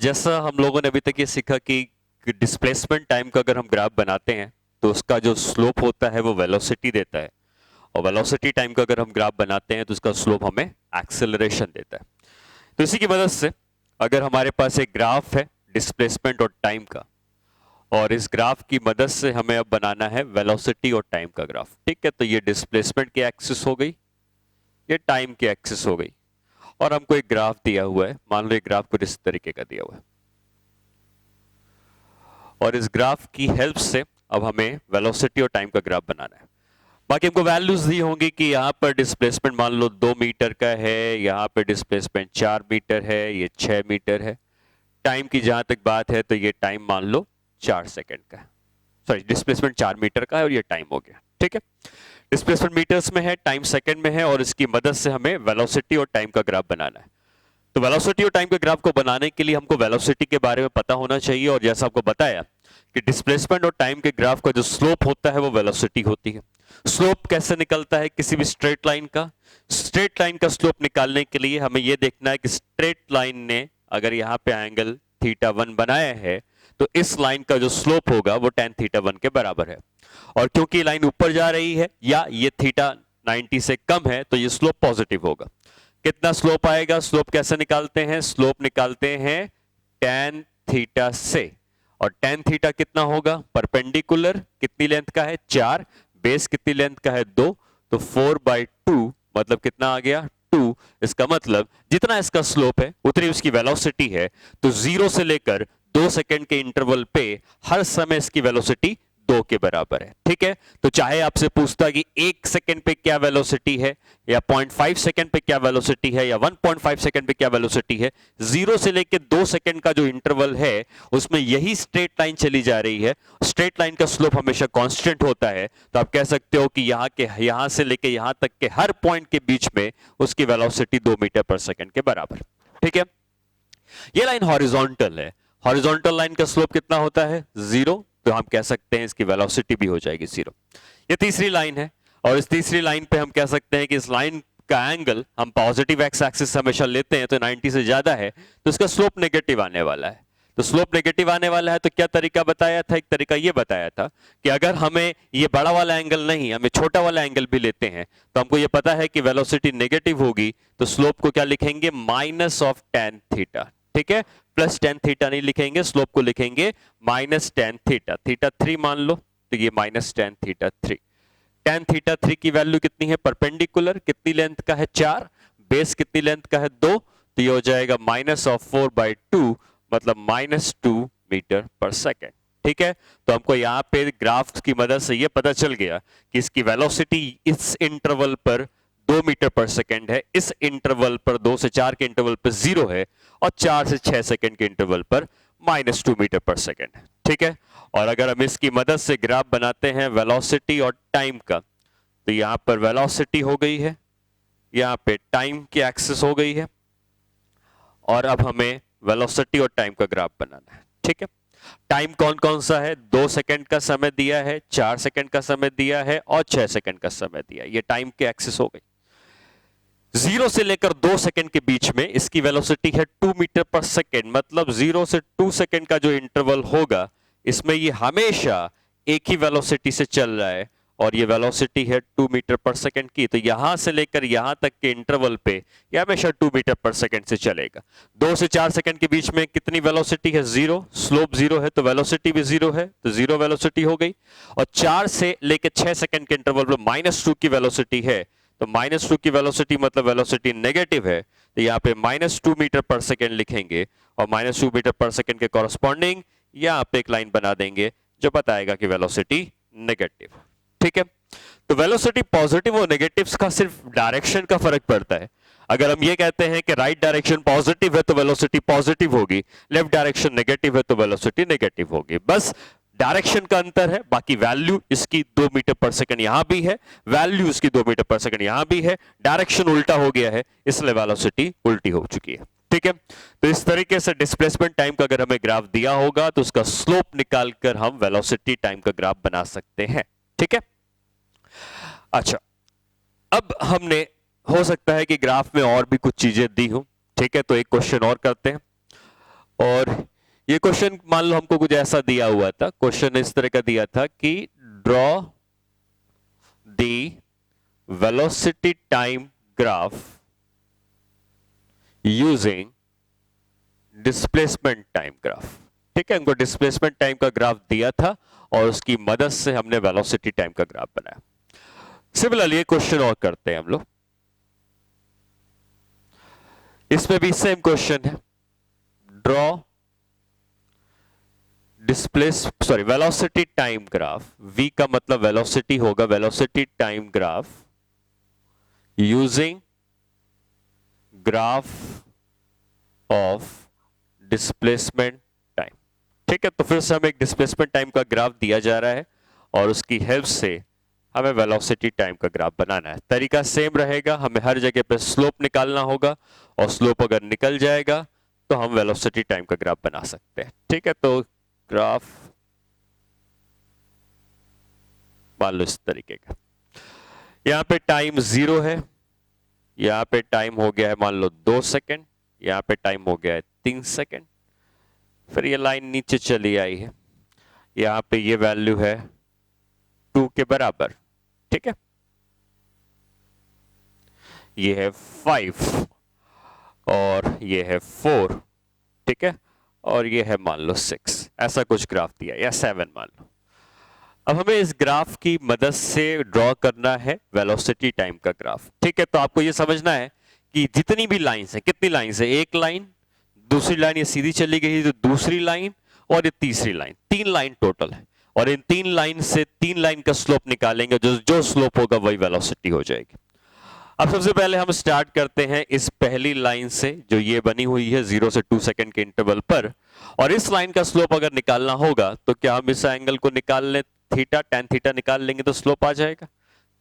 जैसा हम लोगों ने अभी तक ये सीखा कि डिस्प्लेसमेंट टाइम का अगर हम ग्राफ बनाते हैं तो उसका जो स्लोप होता है वो वेलोसिटी देता है, और वेलोसिटी टाइम का अगर हम ग्राफ बनाते हैं तो उसका स्लोप हमें एक्सेलरेशन देता है। तो इसी की मदद से अगर हमारे पास एक ग्राफ है डिस्प्लेसमेंट और टाइम का, और इस ग्राफ की मदद से हमें अब बनाना है वेलोसिटी और टाइम का ग्राफ। ठीक है, तो ये डिस्प्लेसमेंट की एक्सिस हो गई, ये टाइम की एक्सिस हो गई, और हमको एक ग्राफ दिया हुआ है। मान लो एक ग्राफ कुछ इस तरीके का दिया हुआ है, और इस ग्राफ की हेल्प से अब हमें वेलोसिटी और टाइम का ग्राफ बनाना है। बाकी हमको वैल्यूज दी होंगी कि यहाँ पर डिस्प्लेसमेंट मान लो 2 मीटर का है, यहाँ पे डिस्प्लेसमेंट 4 मीटर है, ये 6 मीटर है। टाइम की जहां तक बात है तो ये टाइम मान लो 4 सेकंड का है, सॉरी डिस्प्लेसमेंट 4 मीटर का है और ये टाइम हो गया। ठीक है, डिस्प्लेसमेंट मीटर्स में है, टाइम सेकंड में है, और इसकी मदद से हमें वेलोसिटी और टाइम का ग्राफ बनाना है। तो वेलोसिटी और टाइम के ग्राफ को बनाने के लिए हमको वेलोसिटी के बारे में पता होना चाहिए, और जैसा आपको बताया कि डिस्प्लेसमेंट और टाइम के ग्राफ का जो स्लोप होता है वो वेलोसिटी होती है। स्लोप कैसे निकलता है किसी भी स्ट्रेट लाइन का? स्ट्रेट लाइन का स्लोप निकालने के लिए हमें यह देखना है कि स्ट्रेट लाइन ने अगर यहाँ पे एंगल θ1 बनाया है तो इस लाइन का जो स्लोप होगा वो tan θ1 के बराबर है। और क्योंकि लाइन ऊपर जा रही है या ये थीटा 90 से कम है तो ये स्लोप पॉजिटिव होगा। कितना स्लोप आएगा? स्लोप कैसे निकालते हैं? स्लोप निकालते हैं tan थीटा से, और tan थीटा कितना होगा? परपेंडिकुलर कितनी लेंथ का है? 4, बेस कितनी लेंथ का है? 2, तो 4/2 मतलब कितना आ गया? 2। इसका मतलब जितना इसका स्लोप है उतनी उसकी वेलोसिटी है, तो 0 से लेकर 2 सेकंड के इंटरवल पे हर समय इसकी वेलोसिटी 2 के बराबर है। ठीक है, तो चाहे आपसे पूछता कि 1 सेकंड पे क्या वेलोसिटी है, या 0.5 सेकंड पे क्या वेलोसिटी है, या 1.5 सेकंड पे क्या वेलोसिटी है, 0 से लेकर 2 सेकंड का जो इंटरवल है उसमें यही स्ट्रेट लाइन चली जा रही है। स्ट्रेट लाइन का स्लोप हमेशा कांस्टेंट होता है, तो आप कह सकते हो कि यहां से लेकर यहां तक के हर पॉइंट के बीच में उसकी वेलोसिटी 2 मीटर पर सेकंड के बराबर। ठीक है, ये लाइन हॉरिजॉन्टल है। हॉरिजॉन्टल लाइन का स्लोप कितना होता है? 0, तो हम कह सकते हैं इसकी वेलोसिटी भी हो जाएगी 0। ये तीसरी लाइन है, और इस तीसरी लाइन पे हम कह सकते हैं कि इस लाइन का एंगल हम पॉजिटिव एक्स एक्सिस हमेशा लेते हैं, तो 90 से ज्यादा है तो इसका स्लोप नेगेटिव आने वाला है। तो स्लोप नेगेटिव आने वाला है, तो क्या तरीका बताया था? एक तरीका ये बताया था कि अगर हमें ये बड़ा वाला एंगल नहीं, हमें छोटा वाला एंगल भी लेते हैं, तो हमको ये पता है कि वेलोसिटी नेगेटिव होगी, तो स्लोप को क्या लिखेंगे? Minus of tan theta. ठीक है, प्लस tan थीटा नहीं लिखेंगे, स्लोप को लिखेंगे माइनस tan थीटा। θ3 मान लो, तो ये माइनस tan θ3। tan θ3 की वैल्यू कितनी है? परपेंडिकुलर कितनी लेंथ का है? 4, बेस कितनी लेंथ का है? 2, तो ये हो जाएगा माइनस ऑफ 4/2 मतलब -2 मीटर पर सेकेंड। ठीक है, तो हमको यहाँ पे ग्राफ की मदद से ये पता चल गया कि इसकी वेलोसिटी इस इंटरवल पर 2 मीटर पर सेकेंड है, इस इंटरवल पर 2 से 4 के इंटरवल पर 0 है, और 4 से 6 सेकेंड के इंटरवल पर -2 मीटर पर सेकेंड है। ठीक है, और अगर हम इसकी मदद से ग्राफ बनाते हैं वेलोसिटी और टाइम का, तो यहां पर वेलोसिटी हो गई है, यहां पे टाइम की एक्सिस हो गई है, और अब हमें वेलोसिटी और टाइम का ग्राफ बनाना है। ठीक है, टाइम कौन कौन सा है? 2 सेकंड का समय दिया है, 4 सेकंड का समय दिया है, और 6 सेकंड का समय दिया है। ये टाइम की एक्सिस हो गई। 0 से लेकर 2 सेकंड के बीच में इसकी वेलोसिटी है 2 मीटर पर सेकंड, मतलब 0 से 2 सेकंड का जो इंटरवल होगा इसमें ये हमेशा एक ही वेलोसिटी से चल रहा है, और ये वेलोसिटी है 2 मीटर पर सेकंड की। तो यहां से लेकर यहां तक के इंटरवल पे ये हमेशा 2 मीटर पर सेकंड से चलेगा। 2 से 4 सेकंड के बीच में कितनी वेलोसिटी है? 0, स्लोप 0 है तो वेलोसिटी भी 0 है, तो 0 वेलोसिटी हो गई। और 4 से लेकर 6 सेकंड के इंटरवल पर -2 की वेलोसिटी है, तो -2 की वेलोसिटी मतलब वेलोसिटी नेगेटिव है, तो यहाँ पे -2 मीटर पर सेकंड लिखेंगे, और -2 मीटर पर सेकंड के कॉरस्पॉन्डिंग यहाँ पे एक लाइन बना देंगे जो बताएगा कि वेलोसिटी नेगेटिव। ठीक है, तो वेलोसिटी पॉजिटिव और नेगेटिव का सिर्फ डायरेक्शन का फर्क पड़ता है। अगर हम ये कहते हैं कि राइट डायरेक्शन पॉजिटिव है तो वेलोसिटी पॉजिटिव होगी, लेफ्ट डायरेक्शन नेगेटिव है तो वेलोसिटी नेगेटिव होगी, बस डायरेक्शन का अंतर है। बाकी वैल्यू इसकी 2 मीटर पर सेकंड यहां भी है, वैल्यू इसकी 2 मीटर पर सेकंड यहां भी है, डायरेक्शन उल्टा हो गया है इसलिए वेलोसिटी उल्टी हो चुकी है। ठीक है, तो इस तरीके से डिस्प्लेसमेंट टाइम का अगर हमें ग्राफ दिया होगा तो उसका स्लोप निकालकर हम वेलोसिटी टाइम का ग्राफ बना सकते हैं। ठीक है, अच्छा, अब हमने हो सकता है कि ग्राफ में और भी कुछ चीजें दी हो। ठीक है, तो एक क्वेश्चन और करते हैं। और ये क्वेश्चन मान लो हमको कुछ ऐसा दिया हुआ था, क्वेश्चन इस तरह का दिया था कि draw the velocity time graph using displacement time graph. ठीक है, हमको डिस्प्लेसमेंट टाइम का ग्राफ दिया था और उसकी मदद से हमने वेलोसिटी टाइम का ग्राफ बनाया। सिमिलरली एक क्वेश्चन और करते हैं हम लोग, इसमें भी सेम क्वेश्चन है। Draw velocity time graph, v का मतलब वेलोसिटी होगा, velocity time graph using graph of displacement time. ठीक है, तो फिर से हमें एक डिस्प्लेसमेंट टाइम का ग्राफ दिया जा रहा है और उसकी हेल्प से हमें वेलोसिटी टाइम का ग्राफ बनाना है। तरीका सेम रहेगा, हमें हर जगह पे स्लोप निकालना होगा और स्लोप अगर निकल जाएगा तो हम वेलोसिटी टाइम का ग्राफ बना सकते हैं। ठीक है, तो ग्राफ मान लो इस तरीके का, यहां पे टाइम 0 है, यहां पे टाइम हो गया है मान लो 2 सेकंड, यहां पे टाइम हो गया है 3 सेकंड, फिर ये लाइन नीचे चली आई है, यहां पे ये वैल्यू है 2 के बराबर। ठीक है, ये है 5 और ये है 4। ठीक है, और ये है मान लो 6, ऐसा कुछ ग्राफ दिया, या 7 मान लो। अब हमें इस ग्राफ की मदद से ड्रॉ करना है वेलोसिटी टाइम का ग्राफ। ठीक है, तो आपको ये समझना है कि जितनी भी लाइंस है, कितनी लाइंस है, एक लाइन, दूसरी लाइन ये सीधी चली गई तो दूसरी लाइन और ये तीसरी लाइन, 3 लाइन टोटल है। और इन 3 लाइन से 3 लाइन का स्लोप निकालेंगे, जो स्लोप होगा वही वेलोसिटी हो जाएगी। अब सबसे पहले हम स्टार्ट करते हैं इस पहली लाइन से जो ये बनी हुई है 0 से 2 सेकंड के इंटरवल पर, और इस लाइन का स्लोप अगर निकालना होगा तो क्या हम इस एंगल को निकाल लें, थीटा, tan थीटा निकाल लेंगे तो स्लोप आ जाएगा।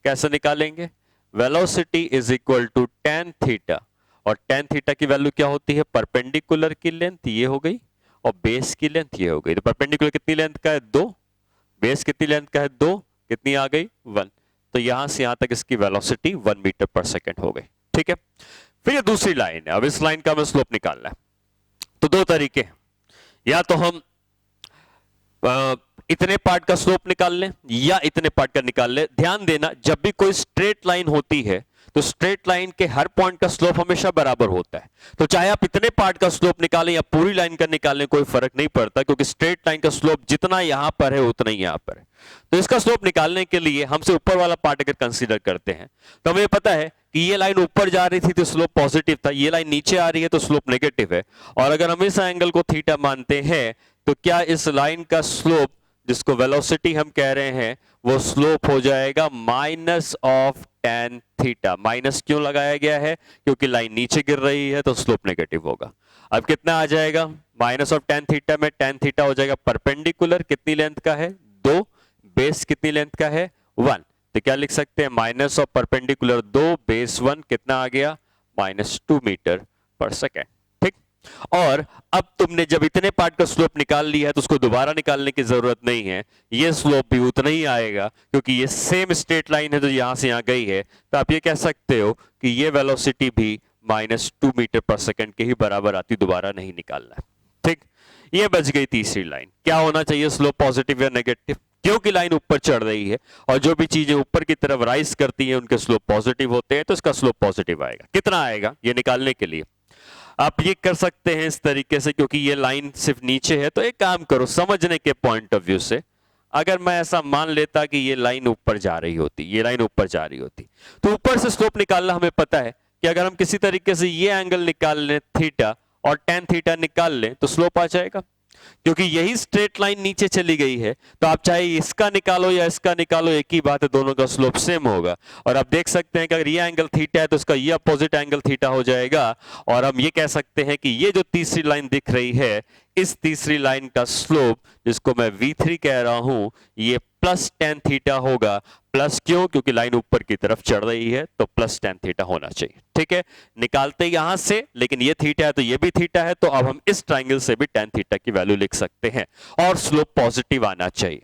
कैसे निकालेंगे, velocity is equal to tan theta, और tan थीटा की वैल्यू क्या होती है, परपेंडिकुलर की लेंथ ये हो गई और बेस की लेंथ ये हो गई। तो परपेंडिकुलर कितनी लेंथ का है, 2, बेस कितनी लेंथ का है, 2, कितनी आ गई, 1। तो यहां से यहां तक इसकी वेलोसिटी 1 मीटर पर सेकंड हो गई। ठीक है, फिर ये दूसरी लाइन है, अब इस लाइन का हमें स्लोप निकालना है। तो 2 तरीके हैं, या तो हम इतने पार्ट का स्लोप निकाल लें या इतने पार्ट का निकाल लें। ध्यान देना, जब भी कोई स्ट्रेट लाइन होती है तो स्ट्रेट लाइन के हर पॉइंट का स्लोप हमेशा बराबर होता है। तो चाहे आप इतने पार्ट का स्लोप निकालें या पूरी लाइन का निकालें, कोई फर्क नहीं पड़ता, क्योंकि स्ट्रेट लाइन का स्लोप जितना यहां पर है उतना ही यहां पर है। तो इसका स्लोप निकालने के लिए हमसे ऊपर वाला पार्ट अगर कंसीडर करते हैं तो हमें पता है कि ये लाइन ऊपर जा रही थी तो स्लोप पॉजिटिव था, ये लाइन नीचे आ रही है तो स्लोप नेगेटिव है। और अगर हम इस एंगल को थीटा मानते हैं तो क्या इस लाइन का स्लोप, जिसको वेलोसिटी हम कह रहे हैं, वो स्लोप हो जाएगा minus of tan theta. Minus क्यों लगाया गया है, क्योंकि लाइन नीचे गिर रही है तो स्लोप नेगेटिव होगा। अब कितना आ जाएगा, माइनस ऑफ tan थीटा में tan थीटा हो जाएगा परपेंडिकुलर, कितनी लेंथ का है, 2, बेस कितनी लेंथ का है, 1। तो क्या लिख सकते हैं, माइनस ऑफ परपेंडिकुलर 2 बेस 1 कितना आ गया, -2 मीटर पर सेकेंड। ठीक, और अब तुमने जब इतने पार्ट का स्लोप निकाल लिया है तो उसको दोबारा निकालने की जरूरत नहीं है, ये स्लोप भी उतना ही आएगा क्योंकि ये सेम स्ट्रेट लाइन है जो यहां से यहां गई है। तो आप ये कह सकते हो कि ये वेलोसिटी भी -2 मीटर पर सेकेंड के ही बराबर आती, दोबारा नहीं निकालना है। ठीक, ये बच गई तीसरी लाइन। क्या होना चाहिए, स्लोप पॉजिटिव या नेगेटिव, क्योंकि लाइन ऊपर चढ़ रही है और जो भी चीजें ऊपर की तरफ राइज करती हैं उनके स्लोप पॉजिटिव होते हैं, तो इसका स्लोप पॉजिटिव आएगा। कितना आएगा ये निकालने के लिए आप ये कर सकते हैं इस तरीके से, क्योंकि ये लाइन सिर्फ नीचे है तो एक काम करो, समझने के पॉइंट ऑफ व्यू से अगर मैं ऐसा मान लेता कि ये लाइन ऊपर जा रही होती, ये लाइन ऊपर जा रही होती, तो ऊपर से स्लोप निकालना हमें पता है कि अगर हम किसी तरीके से ये एंगल निकाल लें थीटा और tan थीटा निकाल लें तो स्लोप आ जाएगा। क्योंकि यही स्ट्रेट लाइन नीचे चली गई है तो आप चाहे इसका निकालो या इसका निकालो, एक ही बात है, दोनों का स्लोप सेम होगा। और आप देख सकते हैं कि अगर ये एंगल थीटा है तो इसका ये अपोजिट एंगल थीटा हो जाएगा। और हम ये कह सकते हैं कि ये जो तीसरी लाइन दिख रही है, इस तीसरी लाइन का स्लोप, जिसको मैं V3 कह रहा हूं, ये प्लस tan थीटा होगा। प्लस क्यों, क्योंकि लाइन ऊपर की तरफ चढ़ रही है तो प्लस tan थीटा होना चाहिए। ठीक है, निकालते यहां से, लेकिन ये थीटा है तो ये भी थीटा है, तो अब हम इस ट्राइंगल से भी tan थीटा की वैल्यू लिख सकते हैं और स्लोप पॉजिटिव आना चाहिए।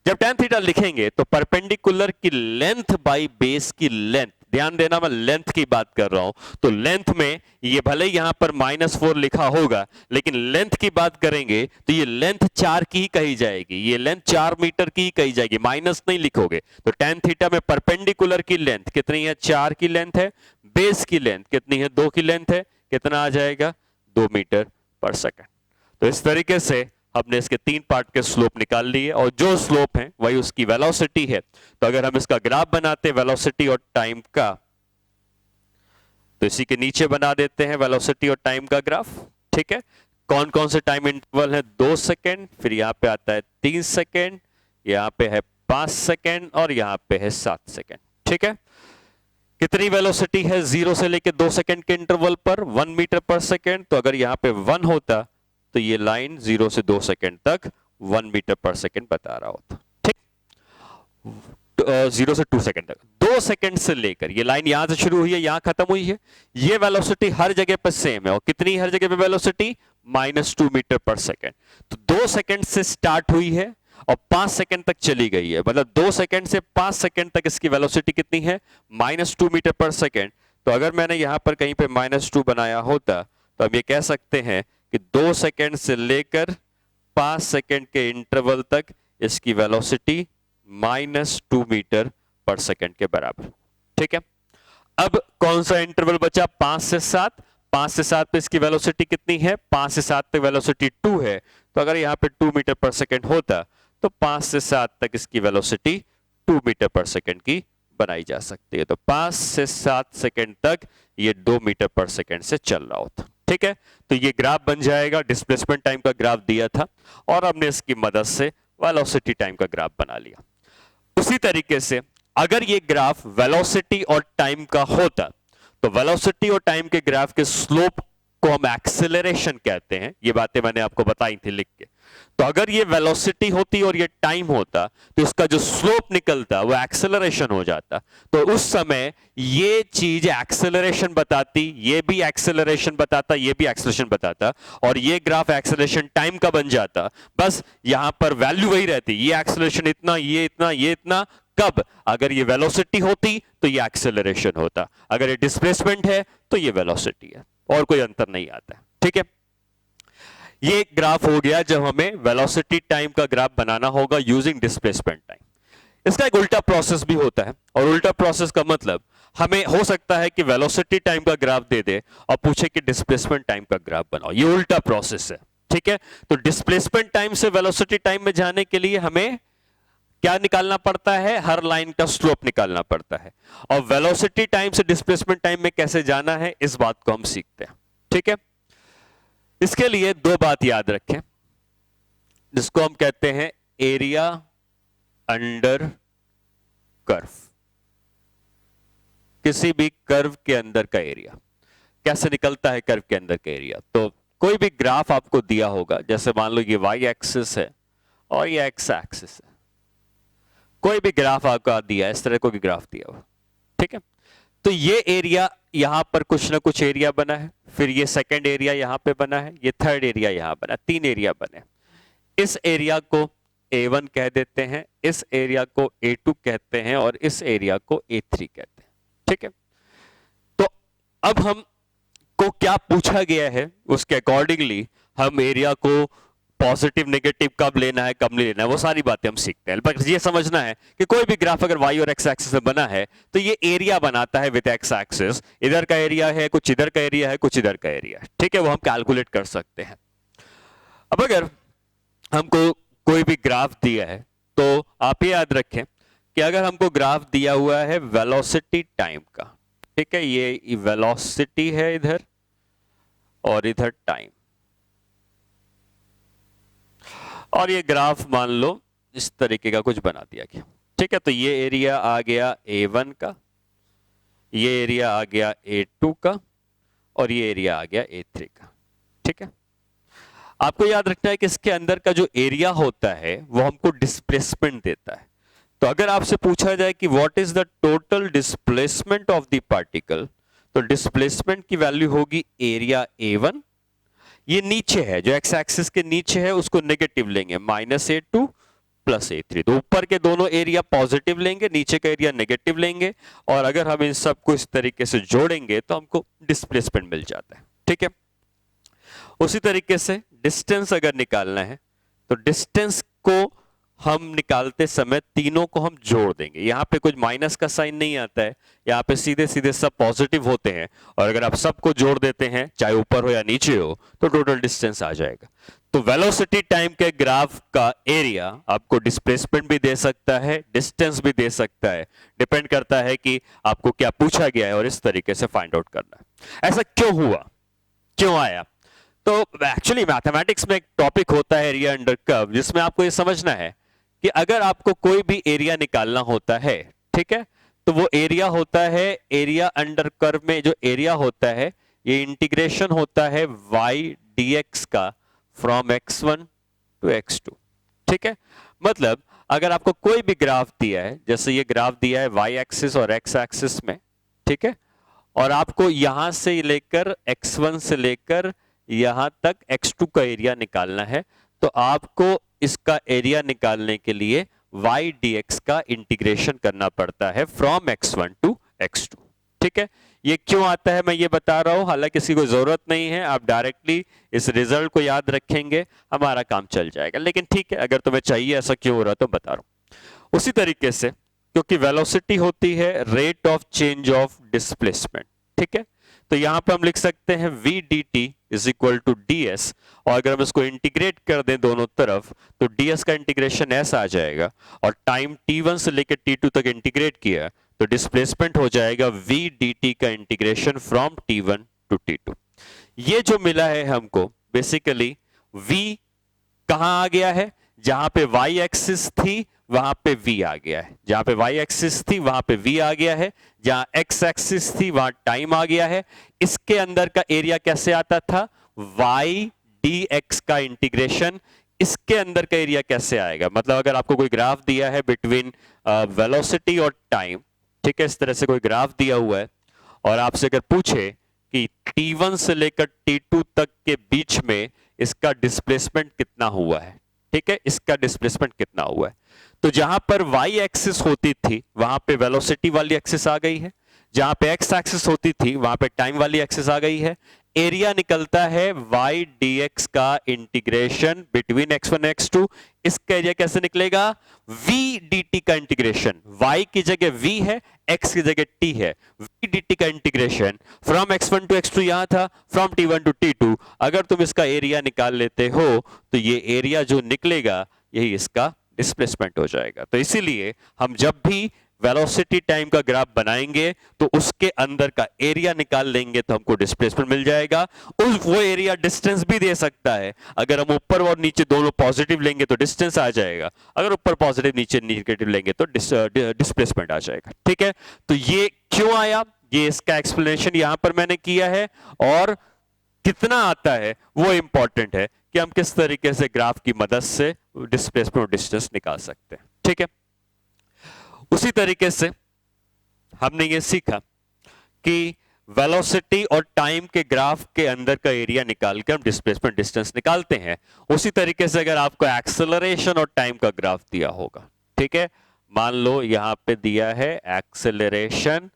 जब tan थीटा लिखेंगे तो परपेंडिकुलर की लेंथ बाई बेस की लेंथ, ध्यान देना, मैं लेंथ की बात कर रहा हूं। तो लेंथ में ये भले यहां पर -4 लिखा होगा, लेकिन लेंथ की बात करेंगे तो ये लेंथ 4 की ही कही जाएगी, ये लेंथ 4 मीटर की ही कही जाएगी, माइनस नहीं लिखोगे। तो tan थीटा में परपेंडिकुलर की लेंथ कितनी है? 4 की लेंथ है। बेस की लेंथ कितनी है? 2 की लेंथ है। कितना आ जाएगा? 2 मीटर पर सेकंड। तो इस तरीके से हमने इसके 3 पार्ट के स्लोप निकाल लिए, और जो स्लोप है वही उसकी वेलोसिटी है। तो अगर हम इसका ग्राफ बनाते हैं वेलोसिटी और टाइम का, तो इसी के नीचे बना देते हैं वेलोसिटी और टाइम का ग्राफ। ठीक है, कौन कौन से टाइम इंटरवल है? 2 सेकेंड, फिर यहां पे आता है 3 सेकेंड, यहां पे है 5 सेकेंड, और यहां पे है 7 सेकेंड। ठीक है, कितनी वेलोसिटी है 0 से लेकर 2 सेकेंड के इंटरवल पर? 1 मीटर पर सेकेंड। तो अगर यहां पे 1 होता तो ये लाइन 0 से 2 सेकेंड तक 1 मीटर पर सेकेंड बता रहा होता। ठीक, 0 से 2 सेकेंड तक, 2 सेकेंड से लेकर ये लाइन यहां से शुरू हुई है, यहां खत्म हुई है। ये वेलोसिटी हर जगह पर सेम है, और कितनी हर जगह पे वेलोसिटी? -2 मीटर पर सेकेंड। तो 2 सेकेंड से स्टार्ट हुई है और 5 सेकेंड तक चली गई है, मतलब 2 सेकेंड से 5 सेकेंड तक इसकी वेलोसिटी कितनी है? -2 मीटर पर सेकेंड। तो अगर मैंने यहां पर कहीं पे -2 बनाया होता तो हम ये कह सकते हैं कि 2 सेकेंड से लेकर 5 सेकेंड के इंटरवल तक इसकी वेलोसिटी -2 मीटर पर सेकेंड के बराबर। ठीक है, अब कौन सा इंटरवल बचा? 5 से 7। 5 से 7 पे इसकी वेलोसिटी कितनी है? 5 से 7 पे वेलोसिटी 2 है। तो अगर यहां पे 2 मीटर पर सेकेंड होता तो 5 से 7 तक इसकी वेलोसिटी 2 मीटर पर सेकेंड की बनाई जा सकती है। तो 5 से 7 सेकेंड तक ये 2 मीटर पर सेकेंड से चल रहा होता। ठीक है, तो ये ग्राफ बन जाएगा, डिस्प्लेसमेंट टाइम का ग्राफ दिया था और हमने इसकी मदद से वेलोसिटी टाइम का ग्राफ बना लिया। उसी तरीके से अगर ये ग्राफ वेलोसिटी और टाइम का होता तो वेलोसिटी और टाइम के ग्राफ के स्लोप को हम एक्सेलरेशन कहते हैं। ये बातें मैंने आपको बताई थी लिख के। तो अगर ये वेलोसिटी होती और ये टाइम होता तो इसका जो स्लोप निकलता वो एक्सेलरेशन हो जाता। तो उस समय ये चीज एक्सेलरेशन बताती, ये भी एक्सेलरेशन बताता, ये भी एक्सेलरेशन बताता, और ये ग्राफ एक्सेलरेशन टाइम का बन जाता। बस यहां पर वैल्यू वही रहती, ये एक्सेलरेशन इतना, ये इतना, ये इतना। कब? अगर ये वेलोसिटी होती तो ये एक्सेलरेशन होता, अगर ये डिस्प्लेसमेंट है तो ये वेलोसिटी है, और कोई अंतर नहीं आता। ठीक है, ये ग्राफ हो गया जब हमें वेलोसिटी टाइम का ग्राफ बनाना होगा यूजिंग डिस्प्लेसमेंट टाइम। इसका एक उल्टा प्रोसेस भी होता है, और उल्टा प्रोसेस का मतलब हमें हो सकता है कि वेलोसिटी टाइम का ग्राफ दे दे और पूछे कि डिस्प्लेसमेंट टाइम का ग्राफ बनाओ। ये उल्टा प्रोसेस है। ठीक है, तो डिस्प्लेसमेंट टाइम से वेलोसिटी टाइम में जाने के लिए हमें क्या निकालना पड़ता है? हर लाइन का स्लोप निकालना पड़ता है। और वेलोसिटी टाइम से डिस्प्लेसमेंट टाइम में कैसे जाना है, इस बात को हम सीखते हैं। ठीक है, इसके लिए दो बात याद रखें, जिसको हम कहते हैं एरिया अंडर कर्व। किसी भी कर्व के अंदर का एरिया कैसे निकलता है? कर्व के अंदर का एरिया, तो कोई भी ग्राफ आपको दिया होगा, जैसे मान लो ये y एक्सिस है और ये x एक्सिस है, कोई भी ग्राफ आपको दिया है, इस तरह कोई भी ग्राफ दिया हुआ। ठीक है, तो ये एरिया यहां पर कुछ ना कुछ एरिया बना है, फिर ये सेकंड एरिया यहां पे बना है, ये थर्ड एरिया यहां बना, 3 एरिया बने। इस एरिया को A1 कह देते हैं, इस एरिया को A2 कहते हैं, और इस एरिया को A3 कहते हैं। ठीक है, तो अब हम को क्या पूछा गया है उसके अकॉर्डिंगली हम एरिया को पॉजिटिव नेगेटिव कब लेना है, कब नहीं लेना है, वो सारी बातें हम सीखते हैं। बस ये समझना है कि कोई भी ग्राफ अगर y और x एक्सिस में बना है तो ये एरिया बनाता है विद x एक्सिस। इधर का एरिया है, कुछ इधर का एरिया है, कुछ इधर का एरिया है। ठीक है, वो हम कैलकुलेट कर सकते हैं। अब अगर हमको कोई भी ग्राफ दिया है तो आप ये याद रखें कि अगर हमको ग्राफ दिया हुआ है वेलोसिटी टाइम का, ठीक है, ये वेलोसिटी है इधर और इधर टाइम, और ये ग्राफ मान लो इस तरीके का कुछ बना दिया गया। ठीक है, तो ये एरिया आ गया A1 का, ये एरिया आ गया A2 का, और ये एरिया आ गया A3 का। ठीक है, आपको याद रखना है कि इसके अंदर का जो एरिया होता है वो हमको डिस्प्लेसमेंट देता है। तो अगर आपसे पूछा जाए कि what is the total displacement of the particle, तो डिस्प्लेसमेंट की वैल्यू होगी एरिया A1, ये नीचे है, जो x एक्सिस के नीचे है उसको नेगेटिव लेंगे, -A2 प्लस A3। तो ऊपर के दोनों एरिया पॉजिटिव लेंगे, नीचे का एरिया नेगेटिव लेंगे, और अगर हम इन सबको इस तरीके से जोड़ेंगे तो हमको डिस्प्लेसमेंट मिल जाता है। ठीक है, उसी तरीके से डिस्टेंस अगर निकालना है तो डिस्टेंस को हम निकालते समय तीनों को हम जोड़ देंगे। यहां पे कुछ माइनस का साइन नहीं आता है, यहां पे सीधे सीधे सब पॉजिटिव होते हैं, और अगर आप सबको जोड़ देते हैं चाहे ऊपर हो या नीचे हो तो टोटल डिस्टेंस आ जाएगा। तो वेलोसिटी टाइम के ग्राफ का एरिया आपको डिस्प्लेसमेंट भी दे सकता है, डिस्टेंस भी दे सकता है, डिपेंड करता है कि आपको क्या पूछा गया है और इस तरीके से फाइंड आउट करना है। ऐसा क्यों हुआ, क्यों आया? तो एक्चुअली मैथमेटिक्स में एक टॉपिक होता है एरिया अंडर कर्व, जिसमें आपको ये समझना है कि अगर आपको कोई भी एरिया निकालना होता है, ठीक है, तो वो एरिया होता है, एरिया अंडर कर्व में जो एरिया होता है ये इंटीग्रेशन होता है y dx का फ्रॉम x1 टू x2। ठीक है, मतलब अगर आपको कोई भी ग्राफ दिया है, जैसे ये ग्राफ दिया है y एक्सिस और x एक्सिस में, ठीक है, और आपको यहां से लेकर x1 से लेकर यहां तक x2 का एरिया निकालना है, तो आपको इसका एरिया निकालने के लिए y dx का इंटीग्रेशन करना पड़ता है फ्रॉम x1 टू x2। ठीक है, ये क्यों आता है मैं ये बता रहा हूं, हालांकि किसी को जरूरत नहीं है, आप डायरेक्टली इस रिजल्ट को याद रखेंगे, हमारा काम चल जाएगा, लेकिन ठीक है अगर तुम्हें चाहिए ऐसा क्यों हो रहा तो बता रहा हूं। उसी तरीके से क्योंकि वेलोसिटी होती है rate of change of displacement, ठीक है, तो यहां पर हम लिख सकते हैं v dt is equal to ds, और अगर हम इसको इंटीग्रेट कर दें दोनों तरफ तो ds का इंटीग्रेशन ऐसा आ जाएगा, और टाइम t1 से लेकर t2 तक इंटीग्रेट किया तो डिस्प्लेसमेंट हो जाएगा v dt का integration from t1 to t2। ये जो मिला है हमको बेसिकली v कहां आ गया है, जहां पे y एक्सिस थी वहां पे v आ गया है, जहां पे y एक्सिस थी वहां पे v आ गया है, जहां x एक्सिस थी वहां टाइम आ गया है। इसके अंदर का एरिया कैसे आता था, y dx का इंटीग्रेशन, इसके अंदर का एरिया कैसे आएगा, मतलब अगर आपको कोई ग्राफ दिया है बिटवीन वेलोसिटी और टाइम, ठीक है, इस तरह से कोई ग्राफ दिया हुआ है और आपसे अगर पूछे कि t1 से लेकर t2 तक के बीच में इसका डिस्प्लेसमेंट कितना हुआ है, ठीक है, इसका डिस्प्लेसमेंट कितना हुआ है, तो जहां पर y एक्सिस होती थी वहां पे वेलोसिटी वाली एक्सिस आ गई है, जहां पे x एक्सिस होती थी वहां पे टाइम वाली एक्सिस आ गई है। एरिया निकलता है y dx का इंटीग्रेशन बिटवीन x1 x2, इसका एरिया कैसे निकलेगा, v dt का इंटीग्रेशन, y की जगह v है, x की जगह t है, v dt का integration from x1 to x2 यहां था, फ्रॉम t1 टू t2, अगर तुम इसका एरिया निकाल लेते हो तो ये एरिया जो निकलेगा यही इसका डिस्प्लेसमेंट हो जाएगा। तो इसीलिए हम जब भी वेलोसिटी टाइम का ग्राफ बनाएंगे तो उसके अंदर का एरिया निकाल लेंगे तो हमको डिस्प्लेसमेंट मिल जाएगा। वो एरिया डिस्टेंस भी दे सकता है, अगर हम ऊपर और नीचे दोनों पॉजिटिव लेंगे तो डिस्टेंस आ जाएगा, अगर ऊपर पॉजिटिव नीचे निगेटिव लेंगे तो डिस्प्लेसमेंट आ जाएगा। ठीक है, तो ये क्यों आया, ये इसका एक्सप्लेनेशन यहां पर मैंने किया है, और कितना आता है वो इंपॉर्टेंट है कि हम किस तरीके से ग्राफ की मदद से डिस्प्लेसमेंट और डिस्टेंस निकाल सकते हैं। ठीक है, उसी तरीके से हमने ये सीखा कि वेलोसिटी और टाइम के ग्राफ के अंदर का एरिया निकाल के हम डिस्प्लेसमेंट डिस्टेंस निकालते हैं। उसी तरीके से अगर आपको एक्सेलरेशन और टाइम का ग्राफ दिया होगा, ठीक है, मान लो यहां पे दिया है एक्सेलरेशन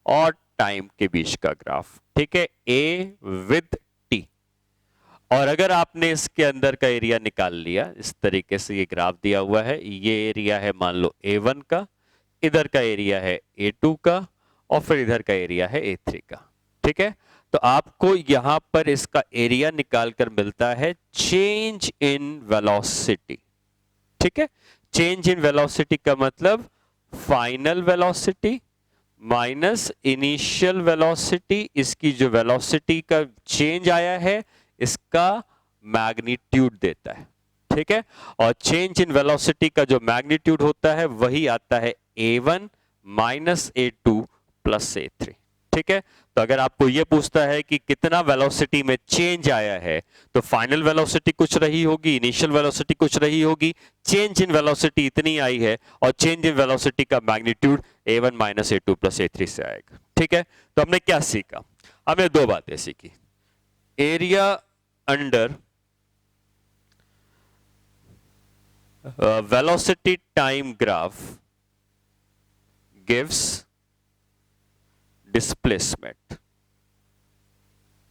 और टाइम के बीच का ग्राफ, ठीक है, a विद t, और अगर आपने इसके अंदर का एरिया निकाल लिया, इस तरीके से ये ग्राफ दिया हुआ है, ये एरिया है मान लो a1 का, इधर का एरिया है a2 का, और फिर इधर का एरिया है a3 का। ठीक है, तो आपको यहां पर इसका एरिया निकालकर मिलता है चेंज इन वेलोसिटी। ठीक है, चेंज इन वेलोसिटी का मतलब final velocity minus initial velocity, इसकी जो वेलोसिटी का चेंज आया है इसका मैग्नीट्यूड देता है। ठीक है, और चेंज इन वेलोसिटी का जो मैग्नीट्यूड होता है वही आता है a1 minus a2 plus a3। ठीक है, तो अगर आपको यह पूछता है कि कितना वेलोसिटी में चेंज आया है तो फाइनल वेलोसिटी कुछ रही होगी, इनिशियल वेलोसिटी कुछ रही होगी, चेंज इन वेलोसिटी इतनी आई है, और चेंज इन वेलोसिटी का magnitude a1 minus a2 plus a3 से आएगा। ठीक है, तो हमने क्या सीखा, हमने दो बातें सीखी, area under velocity time graph gives displacement.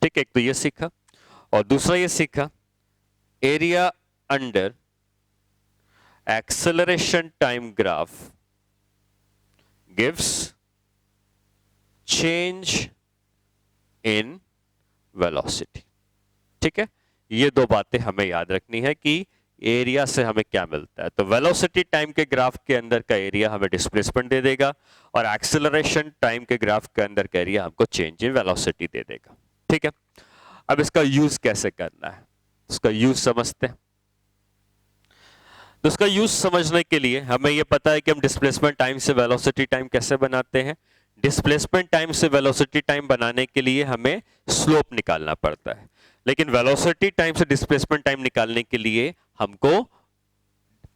ठीक है, एक तो ये सीखा, और दूसरा ये सीखा area under acceleration time graph gives change in velocity. ठीक है, ये दो बातें हमें याद रखनी है कि एरिया से हमें क्या मिलता है। तो वेलोसिटी टाइम के ग्राफ के अंदर का एरिया हमें डिस्प्लेसमेंट दे देगा, और एक्सेलरेशन टाइम के ग्राफ के अंदर का एरिया हमको चेंज इन वेलोसिटी दे देगा। ठीक है, अब इसका यूज कैसे करना है, उसका यूज समझते हैं। तो उसका यूज समझने के लिए हमें यह पता है कि हम डिस्प्लेसमेंट टाइम से वेलोसिटी टाइम कैसे बनाते हैं। डिस्प्लेसमेंट टाइम से वेलोसिटी टाइम बनाने के लिए हमें स्लोप निकालना पड़ता है, लेकिन वेलोसिटी टाइम से डिस्प्लेसमेंट टाइम निकालने के लिए हमको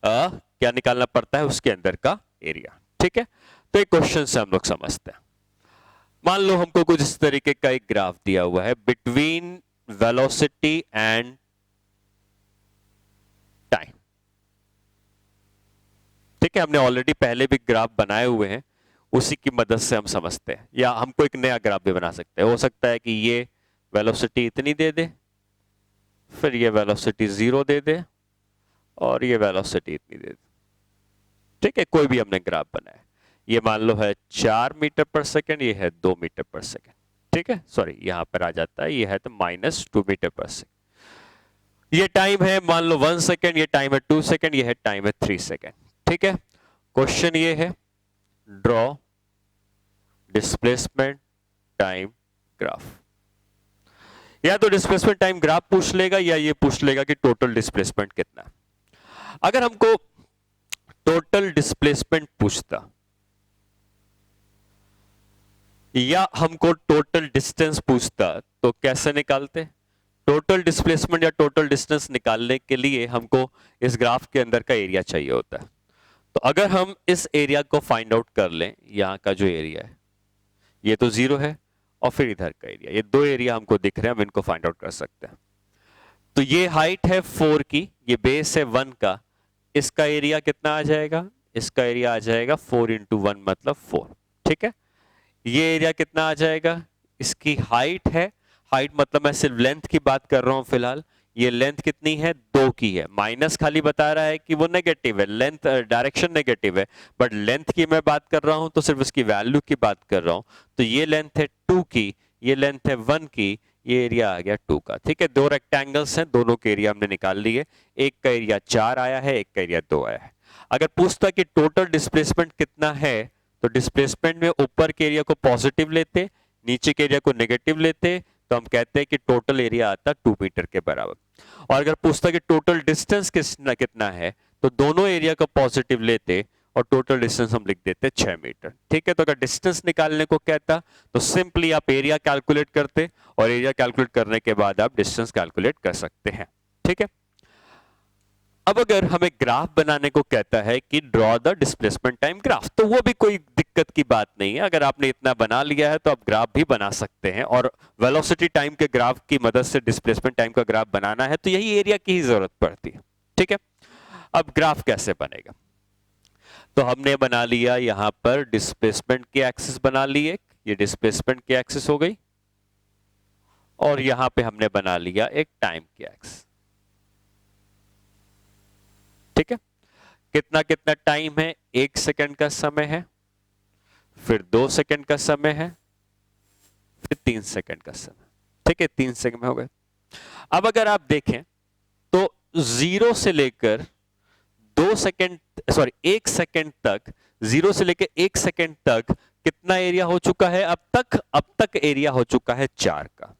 क्या निकालना पड़ता है, उसके अंदर का एरिया। ठीक है, तो एक क्वेश्चन से हम लोग समझते हैं। मान लो हमको कुछ इस तरीके का एक ग्राफ दिया हुआ है बिटवीन वेलोसिटी एंड टाइम। ठीक है, हमने ऑलरेडी पहले भी ग्राफ बनाए हुए हैं, उसी की मदद से हम समझते हैं, या हमको एक नया ग्राफ भी बना सकते हैं। हो सकता है कि ये वेलोसिटी इतनी दे दे, फिर ये वेलोसिटी 0 दे दे, और ये वेलोसिटी इतनी दे दे। ठीक है, कोई भी हमने ग्राफ बनाया, ये मान लो है 4 मीटर पर सेकेंड, ये है 2 मीटर पर सेकेंड। ठीक है, सॉरी यहां पर आ जाता है, ये है तो -2 मीटर पर सेकेंड। ये टाइम है मान लो 1 सेकेंड, ये टाइम है 2 सेकेंड, ये है टाइम है 3 सेकेंड। ठीक है, क्वेश्चन ये है ड्रॉ डिस्प्लेसमेंट टाइम ग्राफ। या तो डिस्प्लेसमेंट टाइम ग्राफ पूछ लेगा, या ये पूछ लेगा कि टोटल डिस्प्लेसमेंट कितना है। अगर हमको टोटल डिस्प्लेसमेंट पूछता, या हमको टोटल डिस्टेंस पूछता, तो कैसे निकालते? टोटल डिस्प्लेसमेंट या टोटल डिस्टेंस निकालने के लिए हमको इस ग्राफ के अंदर का एरिया चाहिए होता है। तो अगर हम इस एरिया को फाइंड आउट कर लें, यहां का जो एरिया है ये तो 0 है, और फिर इधर का एरिया, ये दो एरिया हमको दिख रहे हैं, हम इनको फाइंड आउट कर सकते हैं। तो ये हाइट है 4 की, ये बेस है 1 का, इसका एरिया कितना आ जाएगा? इसका एरिया आ जाएगा 4 × 1 मतलब 4। ठीक है, ये एरिया कितना आ जाएगा? इसकी हाइट है, हाइट मतलब मैं सिर्फ लेंथ की बात कर रहा हूं फिलहाल, ये लेंथ कितनी है? 2 की है। माइनस खाली बता रहा है कि वो नेगेटिव है, लेंथ डायरेक्शन नेगेटिव है, बट लेंथ की मैं बात कर रहा हूं तो सिर्फ इसकी वैल्यू की बात कर रहा हूं। तो ये लेंथ है 2 की, ये लेंथ है 1 की, ये एरिया आ गया 2 का। ठीक है, दो रेक्टेंगल्स हैं, दोनों के एरिया हमने निकाल लिए। एक का एरिया 4 आया है, एक का एरिया 2 आया है। अगर पूछता कि टोटल डिस्प्लेसमेंट कितना है, तो डिस्प्लेसमेंट में ऊपर के एरिया को पॉजिटिव लेते, नीचे के एरिया को नेगेटिव लेते, तो हम कहते हैं कि टोटल एरिया आता 2 मीटर के बराबर। और अगर पूछता कि टोटल डिस्टेंस कितना है, तो दोनों एरिया का पॉजिटिव लेते और टोटल डिस्टेंस हम लिख देते 6 मीटर। ठीक है, तो अगर डिस्टेंस निकालने को कहता तो सिंपली आप एरिया कैलकुलेट करते, और एरिया कैलकुलेट करने के बाद आप डिस्टेंस कैलकुलेट कर सकते हैं। ठीक है, अब अगर हमें ग्राफ बनाने को कहता है कि draw the displacement time graph, तो वो भी कोई दिक्कत की बात नहीं है। अगर आपने इतना बना लिया है तो आप ग्राफ भी बना सकते हैं, और वेलोसिटी टाइम के ग्राफ की मदद से डिस्प्लेसमेंट टाइम का ग्राफ बनाना है तो यही एरिया की ही जरूरत पड़ती है। ठीक है, अब ग्राफ कैसे बनेगा? तो हमने बना लिया यहां पर डिस्प्लेसमेंट की एक्सिस बना ली, एक ये डिस्प्लेसमेंट की एक्सिस हो गई, और यहां पे हमने बना लिया एक टाइम की एक्सिस। ठीक है, कितना कितना टाइम है? 1 सेकंड का समय है, फिर 2 सेकंड का समय है, फिर 3 सेकंड का समय। ठीक है, 3 सेकंड में हो गए। अब अगर आप देखें तो 0 से लेकर 2 सेकंड, सॉरी 1 सेकंड तक, 0 से लेकर 1 सेकंड तक कितना एरिया हो चुका है? अब तक एरिया हो चुका है 4 का।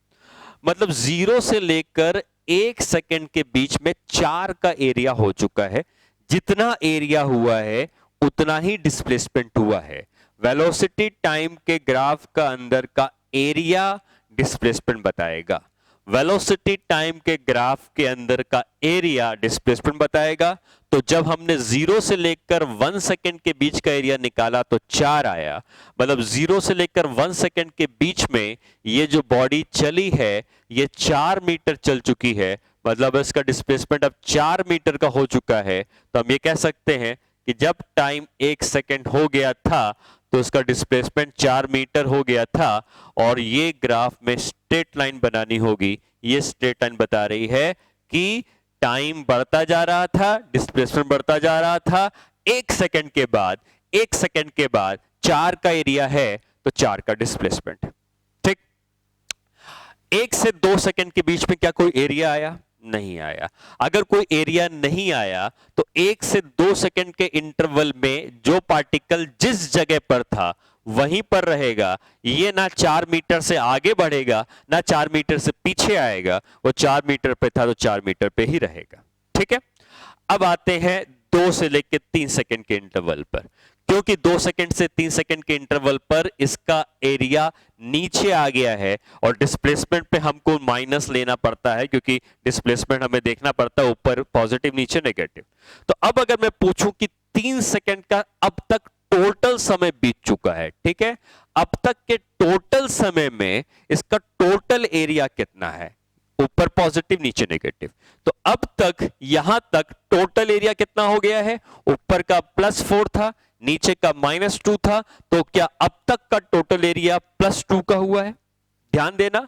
मतलब 0 से लेकर 1 सेकंड के बीच में 4 का एरिया हो चुका है। जितना एरिया हुआ है उतना ही डिस्प्लेसमेंट हुआ है। वेलोसिटी टाइम के ग्राफ का अंदर का एरिया डिस्प्लेसमेंट बताएगा, वेलोसिटी टाइम के ग्राफ के अंदर का एरिया डिस्प्लेसमेंट बताएगा। तो जब हमने 0 से लेकर 1 सेकंड के बीच का एरिया निकाला तो 4 आया। मतलब 0 से लेकर 1 सेकंड के बीच में ये जो बॉडी चली है ये 4 मीटर चल चुकी है, मतलब इसका डिस्प्लेसमेंट अब 4 मीटर का हो चुका है, तो हम ये कह सकते हैं कि जब टाइम 1 सेकेंड हो गया था तो उसका डिस्प्लेसमेंट 4 मीटर हो गया था। और ये ग्राफ में स्ट्रेट लाइन बनानी होगी। ये स्ट्रेट लाइन बता रही है कि टाइम बढ़ता जा रहा था, डिस्प्लेसमेंट बढ़ता जा रहा था। 1 सेकंड के बाद 4 का एरिया है तो 4 का डिस्प्लेसमेंट। ठीक, 1 से 2 सेकंड के बीच में क्या कोई एरिया आया? नहीं आया। अगर कोई एरिया नहीं आया तो 1 से 2 सेकंड के इंटरवल में जो पार्टिकल जिस जगह पर था वहीं पर रहेगा। ये ना 4 मीटर से आगे बढ़ेगा ना 4 मीटर से पीछे आएगा। वो 4 मीटर पे था तो 4 मीटर पे ही रहेगा। ठीक है, अब आते हैं 2 से लेकर 3 सेकंड के इंटरवल पर। क्योंकि 2 सेकंड से 3 सेकंड के इंटरवल पर इसका एरिया नीचे आ गया है और डिस्प्लेसमेंट पे हमको माइनस लेना पड़ता है, क्योंकि डिस्प्लेसमेंट हमें देखना पड़ता है ऊपर पॉजिटिव नीचे नेगेटिव। तो अब अगर मैं पूछूं कि 3 सेकंड का अब तक टोटल समय बीत चुका है, ठीक है, अब तक के टोटल समय में इसका टोटल एरिया कितना है? ऊपर पॉजिटिव नीचे नेगेटिव। तो अब तक यहां तक टोटल एरिया कितना हो गया है? ऊपर का +4 था, नीचे का -2 था। तो क्या अब तक का टोटल एरिया +2 का हुआ है? ध्यान देना,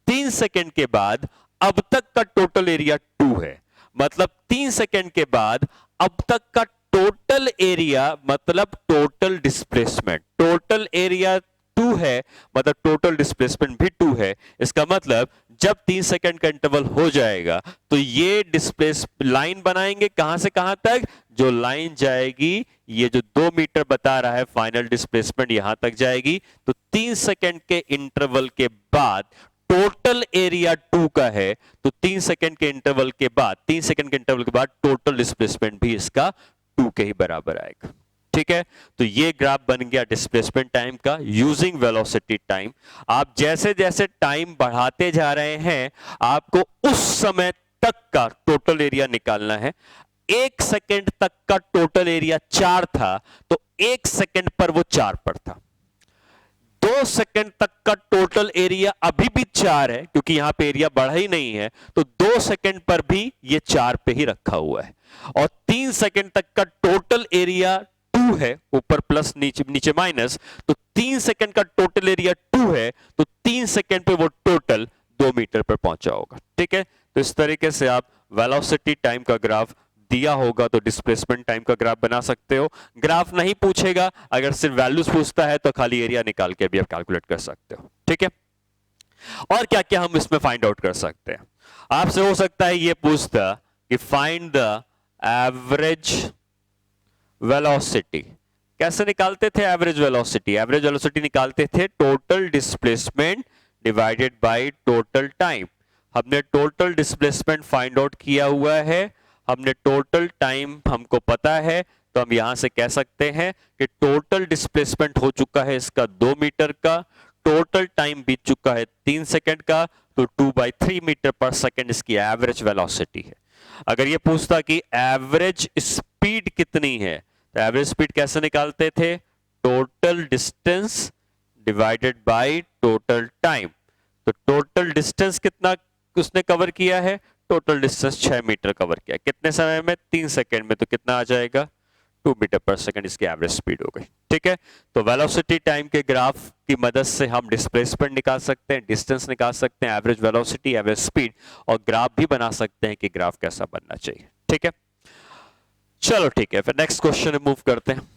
3 सेकंड के बाद अब तक का टोटल एरिया 2 है। मतलब 3 सेकंड के बाद अब तक का टोटल एरिया मतलब टोटल डिस्प्लेसमेंट, टोटल एरिया 2 है, मतलब टोटल डिस्प्लेसमेंट भी 2 है। इसका मतलब जब 3 सेकंड का इंटरवल हो जाएगा तो ये डिस्प्लेस लाइन बनाएंगे कहां से कहां तक? जो लाइन जाएगी, ये जो 2 मीटर बता रहा है फाइनल डिस्प्लेसमेंट, यहां तक जाएगी। तो 3 सेकंड के इंटरवल के बाद टोटल एरिया 2 का है, तो 3 सेकंड के इंटरवल के बाद, 3 सेकंड के इंटरवल के बाद टोटल डिस्प्लेसमेंट भी इसका 2 के ही बराबर आएगा। ठीक है, तो ये ग्राफ बन गया डिस्प्लेसमेंट टाइम का यूजिंग वेलोसिटी टाइम। आप जैसे जैसे टाइम बढ़ाते जा रहे हैं आपको उस समय तक का टोटल एरिया निकालना है। 1 सेकंड तक का टोटल एरिया 4 था, तो 1 सेकंड पर वो 4 पर था। 2 सेकंड तक का टोटल एरिया अभी भी 4 है, क्योंकि यहां पे एरिया बढ़ा ही नहीं है, तो 2 सेकंड पर भी ये 4 पे ही रखा हुआ है। और 3 सेकंड तक का टोटल एरिया 2 है, ऊपर प्लस नीचे नीचे माइनस, तो 3 सेकंड का टोटल एरिया 2 है, तो 3 सेकंड पे वो टोटल 2 मीटर पर पहुंचा होगा। ठीक है, तो इस तरीके से आप वेलोसिटी टाइम का ग्राफ दिया होगा तो डिस्प्लेसमेंट टाइम का ग्राफ बना सकते हो। ग्राफ नहीं पूछेगा, अगर सिर्फ वैल्यूज पूछता है तो खाली एरिया निकाल के भी आप कैलकुलेट कर सकते हो। ठीक है, और क्या क्या हम इसमें फाइंड आउट कर सकते हैं? आपसे हो सकता है ये पूछता कि फाइंड द एवरेज वेलोसिटी। कैसे निकालते थे एवरेज वेलोसिटी? एवरेज वेलोसिटी निकालते थे total displacement divided by total time. हमने टोटल डिस्प्लेसमेंट फाइंड आउट किया हुआ है, हमने टोटल टाइम हमको पता है, तो हम यहां से कह सकते हैं कि टोटल डिस्प्लेसमेंट हो चुका है इसका 2 मीटर का, टोटल टाइम बीत चुका है 3 सेकंड का, तो 2/3 मीटर पर सेकंड इसकी एवरेज वेलोसिटी है। अगर ये पूछता कि एवरेज स्पीड कितनी है, तो एवरेज स्पीड कैसे निकालते थे? Total distance divided by total time. तो टोटल डिस्टेंस कितना उसने कवर किया है? टोटल डिस्टेंस 6 मीटर कवर किया। कितने समय में? 3 सेकंड में। तो कितना आ जाएगा? 2 मीटर पर सेकंड इसकी एवरेज स्पीड हो गई। ठीक है, तो वेलोसिटी टाइम के ग्राफ की मदद से हम डिस्प्लेसमेंट निकाल सकते हैं, डिस्टेंस निकाल सकते हैं, एवरेज वेलोसिटी, एवरेज स्पीड, और ग्राफ भी बना सकते हैं कि ग्राफ कैसा बनना चाहिए। ठीक है, चलो ठीक है, फिर नेक्स्ट क्वेश्चन मूव करते हैं।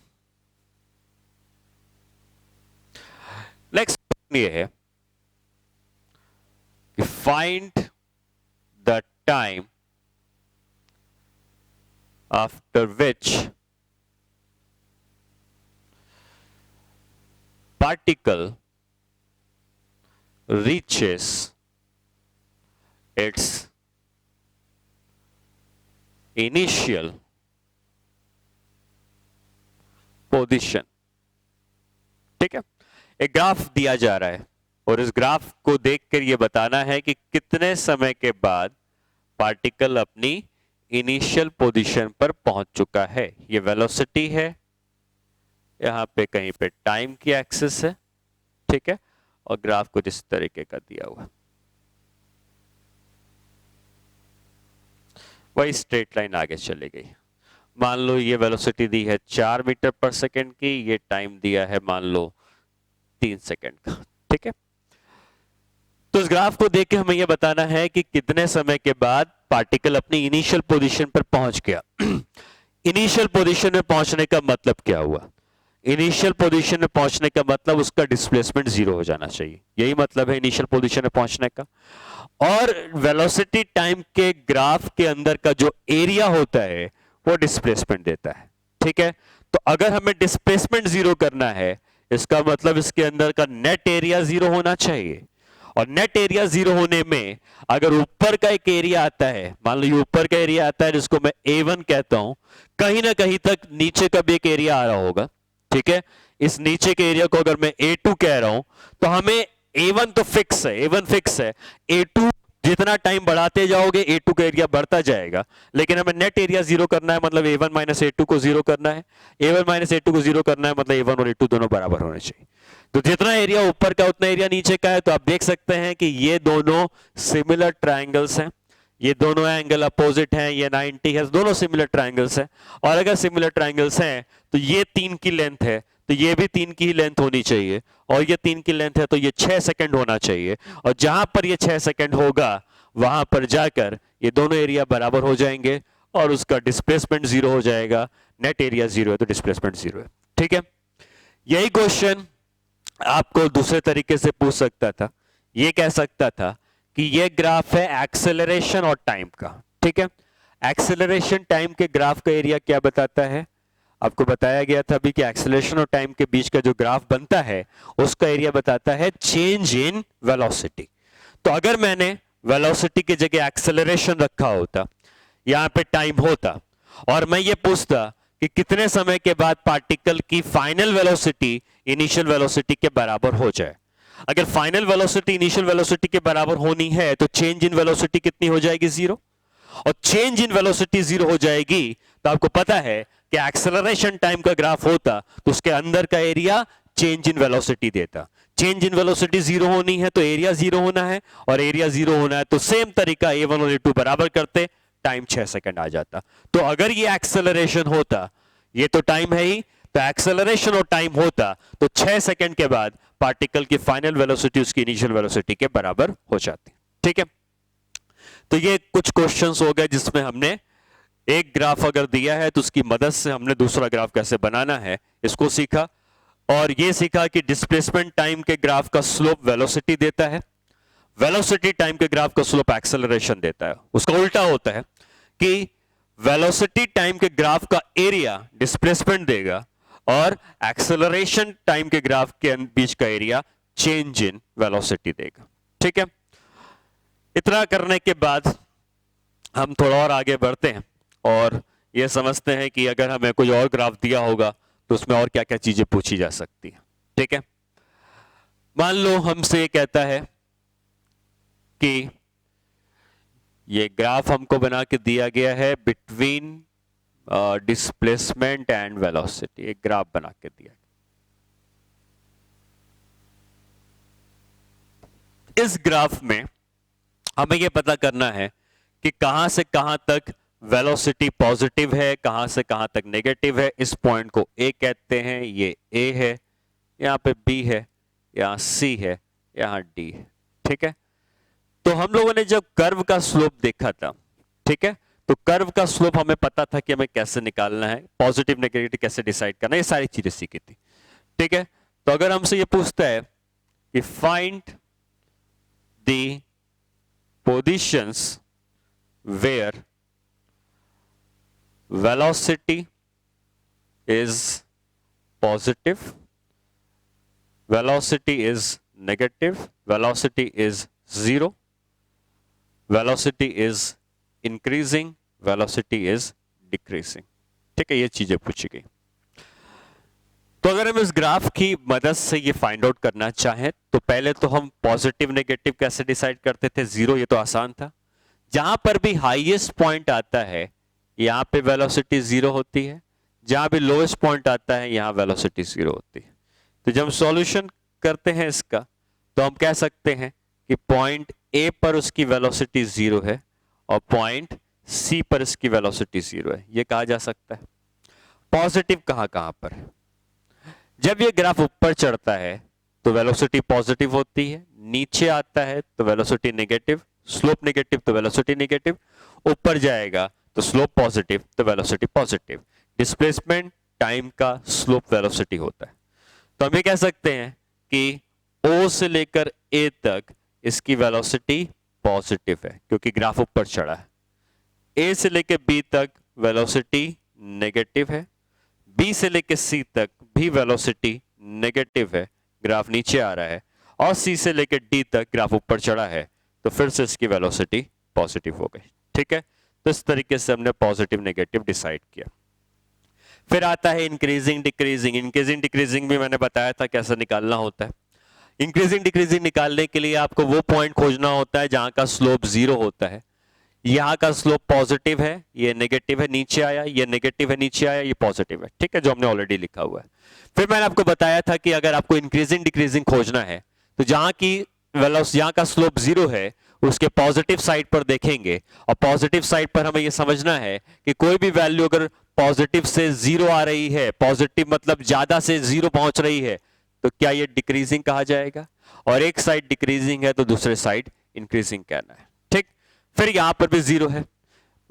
नेक्स्ट क्वेश्चन ये है कि find the time after which particle reaches its initial position। ठीक है, एक ग्राफ दिया जा रहा है और इस ग्राफ को देखकर यह बताना है कि कितने समय के बाद पार्टिकल अपनी इनिशियल पोजीशन पर पहुंच चुका है। यह वेलोसिटी है, यहां पे कहीं पे टाइम की एक्सिस है। ठीक है, और ग्राफ कुछ इस तरीके का दिया हुआ। वही स्ट्रेट लाइन आगे चली गई। मान लो ये वेलोसिटी दी है 4 मीटर पर सेकंड की, ये टाइम दिया है मान लो 3 सेकंड का। ठीक है, तो इस ग्राफ को देख के हमें यह बताना है कि कितने समय के बाद पार्टिकल अपनी इनिशियल पोजीशन पर पहुंच गया। इनिशियल पोजीशन में पहुंचने का मतलब क्या हुआ? इनिशियल पोजीशन में पहुंचने का मतलब उसका डिस्प्लेसमेंट जीरो हो जाना चाहिए, यही मतलब है इनिशियल पोजीशन में पहुंचने का। और वेलोसिटी टाइम के ग्राफ के अंदर का जो एरिया होता है वो डिस्प्लेसमेंट देता है। ठीक है, तो अगर हमें डिस्प्लेसमेंट जीरो करना है, इसका मतलब इसके अंदर का नेट एरिया जीरो होना चाहिए। और नेट एरिया जीरो होने में अगर ऊपर का एक एरिया आता है, मान लो ये ऊपर का एरिया आता है जिसको मैं A1 कहता हूं, कहीं ना कहीं तक नीचे का भी एक एरिया आ रहा होगा। ठीक है, इस नीचे के एरिया को अगर मैं A2 कह रहा हूं तो हमें A1 तो फिक्स है, A1 फिक्स है, A2 जितना टाइम बढ़ाते जाओगे A2 का एरिया बढ़ता जाएगा, लेकिन हमें नेट एरिया जीरो करना है, मतलब A1 माइनस A2 को जीरो करना है। A1 माइनस A2 को जीरो करना है मतलब A1 और A2 दोनों बराबर होने चाहिए। तो जितना एरिया ऊपर का उतना एरिया नीचे का है, तो आप देख सकते हैं कि ये दोनों सिमिलर ट्रायंगल्स हैं, ये दोनों एंगल अपोजिट हैं, ये 90 है, दोनों सिमिलर ट्रायंगल्स हैं। और अगर सिमिलर ट्रायंगल्स हैं तो ये 3 की लेंथ है तो ये भी 3 की ही लेंथ होनी चाहिए, और ये 3 की लेंथ है तो ये 6 सेकंड होना चाहिए। और जहां पर ये 6 सेकंड होगा वहां पर जाकर ये दोनों एरिया बराबर हो जाएंगे और उसका डिस्प्लेसमेंट जीरो हो जाएगा। नेट एरिया जीरो है तो डिस्प्लेसमेंट जीरो है। ठीक है, यही क्वेश्चन आपको दूसरे तरीके से पूछ सकता था, ये कह सकता था कि ये ग्राफ है एक्सेलरेशन और टाइम का। ठीक है, एक्सेलरेशन टाइम के ग्राफ का एरिया क्या बताता है? आपको बताया गया था अभी कि एक्सेलरेशन और टाइम के बीच का जो ग्राफ बनता है उसका एरिया बताता है चेंज इन वेलोसिटी। तो अगर मैंने वेलोसिटी की जगह एक्सेलरेशन रखा होता, यहां पे टाइम होता, और मैं ये पूछता कि कितने समय के बाद पार्टिकल की फाइनल वेलोसिटी इनिशियल वेलोसिटी के बराबर हो जाए। अगर फाइनल वेलोसिटी इनिशियल वेलोसिटी के बराबर होनी है तो चेंज इन वेलोसिटी कितनी हो जाएगी? जीरो। और चेंज इन वेलोसिटी जीरो हो जाएगी तो आपको पता है कि एक्सेलरेशन टाइम का ग्राफ होता तो उसके अंदर का एरिया चेंज इन वेलोसिटी देता। चेंज इन वेलोसिटी जीरो होनी है तो एरिया जीरो होना है, और एरिया जीरो होना है तो सेम तरीका A1 और A2 बराबर करते, टाइम 6 सेकंड आ जाता। तो अगर ये एक्सेलरेशन होता, ये तो टाइम है ही, तो एक्सेलरेशन और टाइम होता तो 6 सेकंड के बाद पार्टिकल की फाइनल वेलोसिटी उसकी इनिशियल वेलोसिटी के बराबर हो जाती। ठीक है, तो ये कुछ क्वेश्चंस हो गए जिसमें हमने एक ग्राफ अगर दिया है तो उसकी मदद से हमने दूसरा ग्राफ कैसे बनाना है इसको सीखा, और ये सीखा कि डिस्प्लेसमेंट टाइम के ग्राफ का स्लोप वेलोसिटी देता है, वेलोसिटी टाइम के ग्राफ का स्लोप एक्सेलरेशन देता है। उसका उल्टा होता है कि वेलोसिटी टाइम के ग्राफ का एरिया डिस्प्लेसमेंट देगा और एक्सेलरेशन टाइम के ग्राफ के बीच का एरिया चेंज इन वेलोसिटी देगा। ठीक है, इतना करने के बाद हम थोड़ा और आगे बढ़ते हैं और यह समझते हैं कि अगर हमें कोई और ग्राफ दिया होगा तो उसमें और क्या क्या चीजें पूछी जा सकती है। ठीक है, मान लो हमसे ये कहता है कि ये ग्राफ हमको बना के दिया गया है बिटवीन डिस्प्लेसमेंट एंड वेलोसिटी, एक ग्राफ बना के दिया। इस ग्राफ में हमें यह पता करना है कि कहां से कहां तक वेलोसिटी पॉजिटिव है, कहां से कहां तक नेगेटिव है। इस पॉइंट को A कहते हैं, ये A है, यहां पे B है, यहां C है, यहां D है। ठीक है, तो हम लोगों ने जब कर्व का स्लोप देखा था, ठीक है, तो कर्व का स्लोप हमें पता था कि हमें कैसे निकालना है, पॉजिटिव नेगेटिव कैसे डिसाइड करना है, ये सारी चीजें सीखी थी। ठीक है, तो अगर हमसे ये पूछता है कि find the positions where velocity is positive, velocity is negative, velocity is zero, velocity is increasing, velocity is decreasing। ठीक है, ये चीजें पूछी गई। तो अगर हम इस ग्राफ की मदद से ये फाइंड आउट करना चाहें तो पहले तो हम पॉजिटिव नेगेटिव कैसे डिसाइड करते थे? जीरो, ये तो आसान था। जहां पर भी हाईएस्ट पॉइंट आता है यहां पे वेलोसिटी जीरो होती है, जहां भी लोएस्ट पॉइंट आता है यहां वेलोसिटी जीरो होती है। तो जब हम सॉल्यूशन करते हैं इसका तो हम कह सकते हैं कि पॉइंट ए पर उसकी वेलोसिटी जीरो है और पॉइंट सी पर इसकी वेलोसिटी 0 है, ये कहा जा सकता है। पॉजिटिव कहां कहां पर है? जब ये ग्राफ ऊपर चढ़ता है तो वेलोसिटी पॉजिटिव होती है, नीचे आता है तो वेलोसिटी नेगेटिव, स्लोप नेगेटिव तो वेलोसिटी नेगेटिव, ऊपर जाएगा तो स्लोप पॉजिटिव तो वेलोसिटी पॉजिटिव। डिस्प्लेसमेंट टाइम का स्लोप वेलोसिटी होता है। तो हम ये कह सकते हैं कि O से लेकर A तक इसकी वेलोसिटी पॉजिटिव है क्योंकि ग्राफ ऊपर चढ़ा है। A से लेकर B तक वेलोसिटी नेगेटिव है, B से लेकर C तक भी वेलोसिटी नेगेटिव है, ग्राफ नीचे आ रहा है, और C से लेकर D तक ग्राफ ऊपर चढ़ा है, तो फिर से इसकी वेलोसिटी पॉजिटिव हो गई। ठीक है, तो इस तरीके से हमने पॉजिटिव नेगेटिव डिसाइड किया। फिर आता है इंक्रीजिंग डिक्रीजिंग। इंक्रीजिंग डिक्रीजिंग भी मैंने बताया था कैसे निकालना होता है। इंक्रीजिंग डिक्रीजिंग निकालने के लिए आपको वो पॉइंट खोजना होता है जहां का स्लोप 0 होता है। यहां का स्लोप पॉजिटिव है, ये नेगेटिव है, नीचे आया, ये नेगेटिव है, नीचे आया, ये पॉजिटिव है। ठीक है, जो हमने ऑलरेडी लिखा हुआ है। फिर मैंने आपको बताया था कि अगर आपको इंक्रीजिंग डिक्रीजिंग खोजना है तो जहां की जहां का स्लोप 0 है उसके पॉजिटिव साइड पर देखेंगे, और पॉजिटिव साइड पर हमें यह समझना है कि कोई भी वैल्यू अगर पॉजिटिव से 0 आ रही है, पॉजिटिव मतलब ज्यादा से 0 पहुंच रही है, तो क्या ये डिक्रीजिंग कहा जाएगा, और एक साइड डिक्रीजिंग है तो दूसरे साइड इंक्रीजिंग कहना है। ठीक, फिर यहां पर भी 0 है,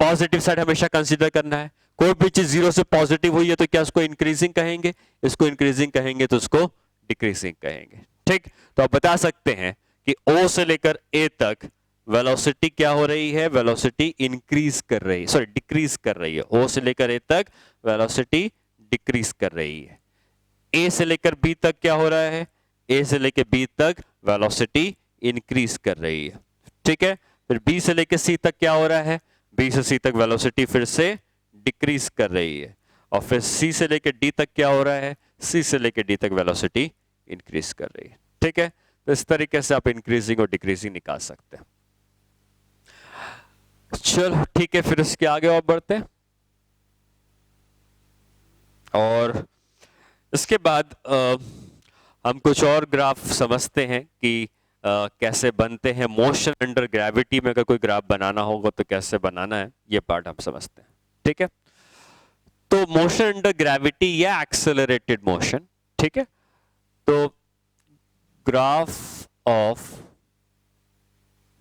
पॉजिटिव साइड हमेशा कंसीडर करना है। कोई भी चीज 0 से पॉजिटिव हुई है तो क्या उसको इंक्रीजिंग कहेंगे, इसको इंक्रीजिंग कहेंगे तो उसको डिक्रीजिंग कहेंगे। ठीक, तो आप बता सकते हैं कि O से लेकर A तक वेलोसिटी क्या हो रही है, वेलोसिटी इंक्रीज कर रही है, सॉरी डिक्रीज कर रही है। O से लेकर A तक वेलोसिटी डिक्रीज कर रही है। A से लेकर B तक क्या हो रहा है, A से लेकर B तक वेलोसिटी इंक्रीज कर रही है। ठीक है, फिर B से लेकर C तक क्या हो रहा है, B से C तक वेलोसिटी फिर से डिक्रीज कर रही है, और फिर C से लेकर D तक क्या हो रहा है, C से लेकर D तक वेलोसिटी इंक्रीज कर रही है। ठीक है, तो इस तरीके से आप इंक्रीजिंग और डिक्रीजिंग निकाल सकते हैं। चलो ठीक है, फिर इसके आगे और बढ़ते हैं, और इसके बाद हम कुछ और ग्राफ समझते हैं कि कैसे बनते हैं। मोशन अंडर ग्रेविटी में अगर कोई ग्राफ बनाना होगा तो कैसे बनाना है, ये पार्ट हम समझते हैं। ठीक है, तो मोशन अंडर ग्रेविटी या एक्सेलरेटेड मोशन। ठीक है, तो graph of